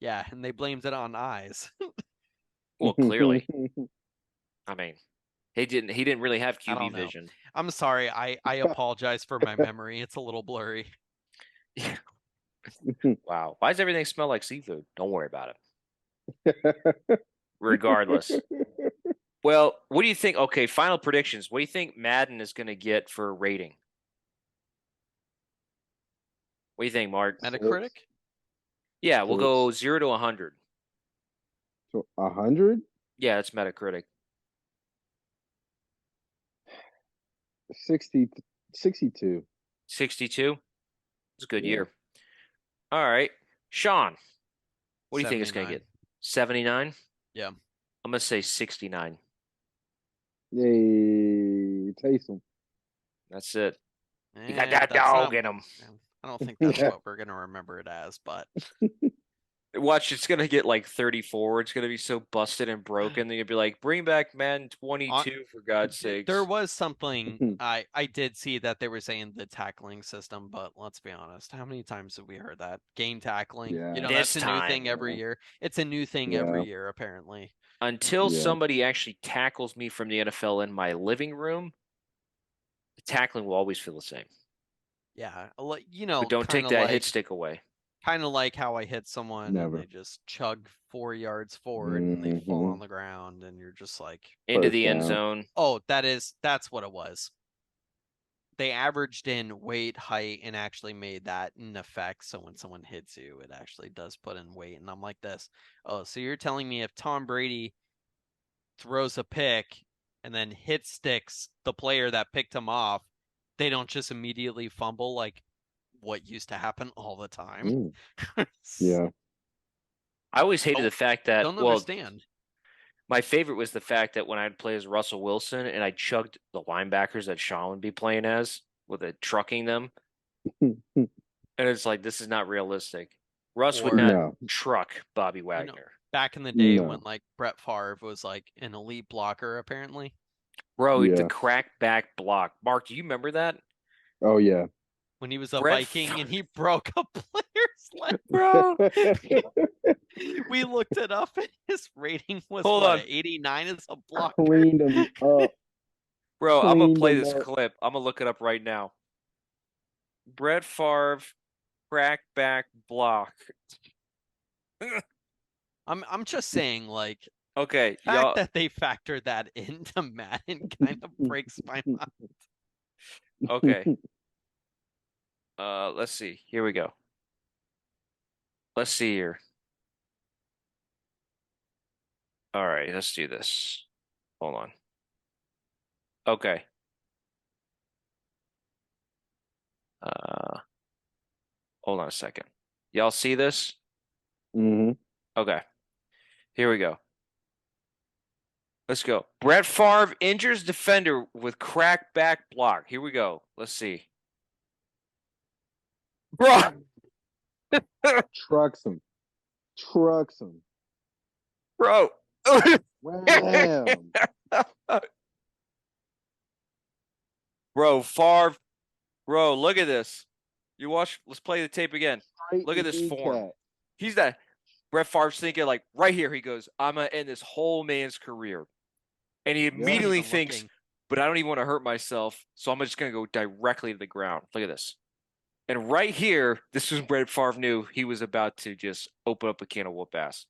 C: Yeah, and they blamed it on eyes.
A: Well, clearly. I mean, He didn't really have
C: I
A: QB
C: don't know.
A: vision.
C: I'm sorry. I apologize for my memory. It's a little blurry.
A: Wow. Why does everything smell like seafood? Don't worry about it. Regardless. Well, what do you think? Okay, final predictions. What do you think Madden is going to get for a rating? What do you think, Mark?
C: Metacritic?
A: Yeah, we'll go
B: 6.
A: 0 to 100.
B: So 100?
A: Yeah, that's Metacritic.
B: 60, 62.
A: 62. It's a good
B: Yeah.
A: year. All right. Sean, what do you think it's going to
C: 79.
A: get? 79?
C: Yeah.
A: I'm going to say 69.
B: Yay, Taysom.
A: That's it. You got that
C: That's
A: dog
C: not.
A: in him.
C: I don't think that's what we're gonna remember it as, but
A: Watch, it's going to get like 34. It's going to be so busted and broken that you'll be like, bring back Madden
C: on,
A: 22 for God's
C: there
A: sakes.
C: was something I did see that they were saying the tackling system, but let's be honest, how many times have we heard that? Game tackling.
B: Yeah.
C: That's
A: This
C: a new
A: time.
C: thing every year. It's a new thing
B: Yeah.
C: every year, apparently.
A: Until
B: Yeah.
A: somebody actually tackles me from the NFL in my living room, the tackling will always feel the same.
C: Yeah,
A: But don't take that hit stick away.
C: kind of like how I hit someone and
B: Never.
C: they just chug 4 yards forward and they fall on the ground and you're just like,
A: Into
B: First
A: the end
B: down.
A: zone.
C: oh, that's what it was. They averaged in weight, height, and actually made that in effect. So when someone hits you, it actually does put in weight. And I'm like this. Oh, so you're telling me if Tom Brady throws a pick and then hit sticks the player that picked him off, they don't just immediately fumble like what used to happen all the time?
B: Yeah.
A: I always hated the fact that,
C: Don't
A: well,
C: understand.
A: my favorite was the fact that when I'd play as Russell Wilson and I chugged the linebackers that Sean would be playing as with it trucking them. And it's like, this is not realistic. Russ would
C: Or-
A: not
B: No.
A: truck Bobby Wagner.
C: Back in the day
B: No.
C: when like Brett Favre was like an elite blocker, apparently.
A: Bro, the
B: Yeah.
A: crack back block. Mark, do you remember that?
B: Oh yeah.
C: When he was a
A: Brett
C: Viking and he broke a player's leg.
A: Bro.
C: We looked it up and his rating was
A: Hold
C: what,
A: on.
C: 89 as a blocker.
B: Cleaned him up.
A: Bro, I'm gonna
B: Cleaned
A: play
B: him
A: this
B: up.
A: clip. I'm gonna look it up right now. Brett Favre crack back block.
C: I'm just saying, like,
A: Okay,
C: the fact
A: y'all.
C: that they factor that into Madden kind of breaks my mind.
A: Okay. Let's see. Here we go. Let's see here. All right, let's do this. Hold on. Okay. Hold on a second. Y'all see this?
B: hmm
A: Okay. Here we go. Let's go. Brett Favre injures defender with crack back block. Here we go. Let's see. Bro.
B: Trucks him. Trucks him.
A: Bro.
B: Wham.
A: Bro, Favre. Bro, look at this. You watch. Let's play the tape again.
B: Straight
A: Look at this form.
B: kneecap.
A: He's that. Brett Favre's thinking, like, right here, he goes, I'm going to end this whole man's career. And he immediately
C: Even
A: thinks,
C: looking.
A: but I don't even want to hurt myself, so I'm just going to go directly to the ground. Look at this. And right here, this was Brett Favre knew he was about to just open up a can of whoop ass.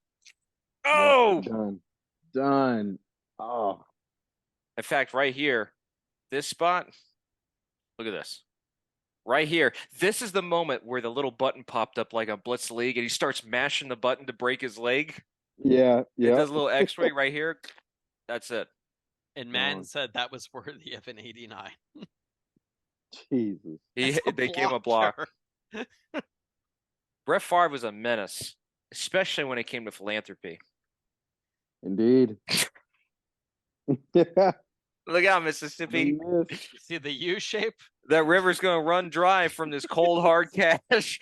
A: Oh!
B: Yep, done. Done. Oh.
A: In fact, right here, this spot, look at this. Right here, this is the moment where the little button popped up like on Blitz League, and he starts mashing the button to break his leg.
B: Yeah.
A: It
B: Yeah.
A: does a little X-ray right here. That's it.
C: And Madden
B: Gone.
C: said that was worthy of an 89.
B: Jesus.
A: They gave him a block. Brett Favre was a menace, especially when it came to philanthropy.
B: Indeed.
A: Look out, Mississippi.
C: See the U shape?
A: That river's going to run dry from this cold, hard cash.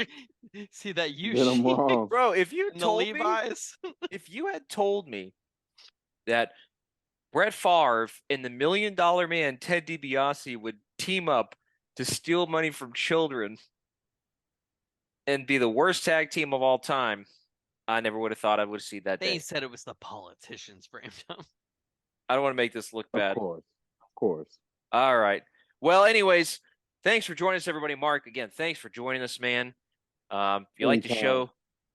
C: See that U
B: Get him
C: shape?
B: wrong.
A: Bro, if you
C: In the
A: told me,
C: Levi's?
A: if you had told me that Brett Favre and the $1 Million Man, Ted DiBiase, would team up to steal money from children and be the worst tag team of all time, I never would have thought I would see that
C: They
A: day.
C: said it was the politicians framed him.
A: I don't want to make this look
B: Of
A: bad.
B: course. Of course.
A: All right. Well, anyways, thanks for joining us, everybody. Mark, again, thanks for joining us, man. If you like the
B: Anytime.
A: show,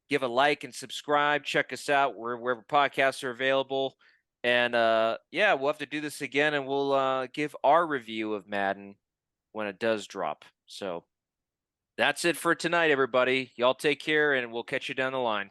A: give a like and subscribe. Check us out wherever podcasts are available. And yeah, we'll have to do this again, and we'll give our review of Madden when it does drop. So that's it for tonight, everybody. Y'all take care, and we'll catch you down the line.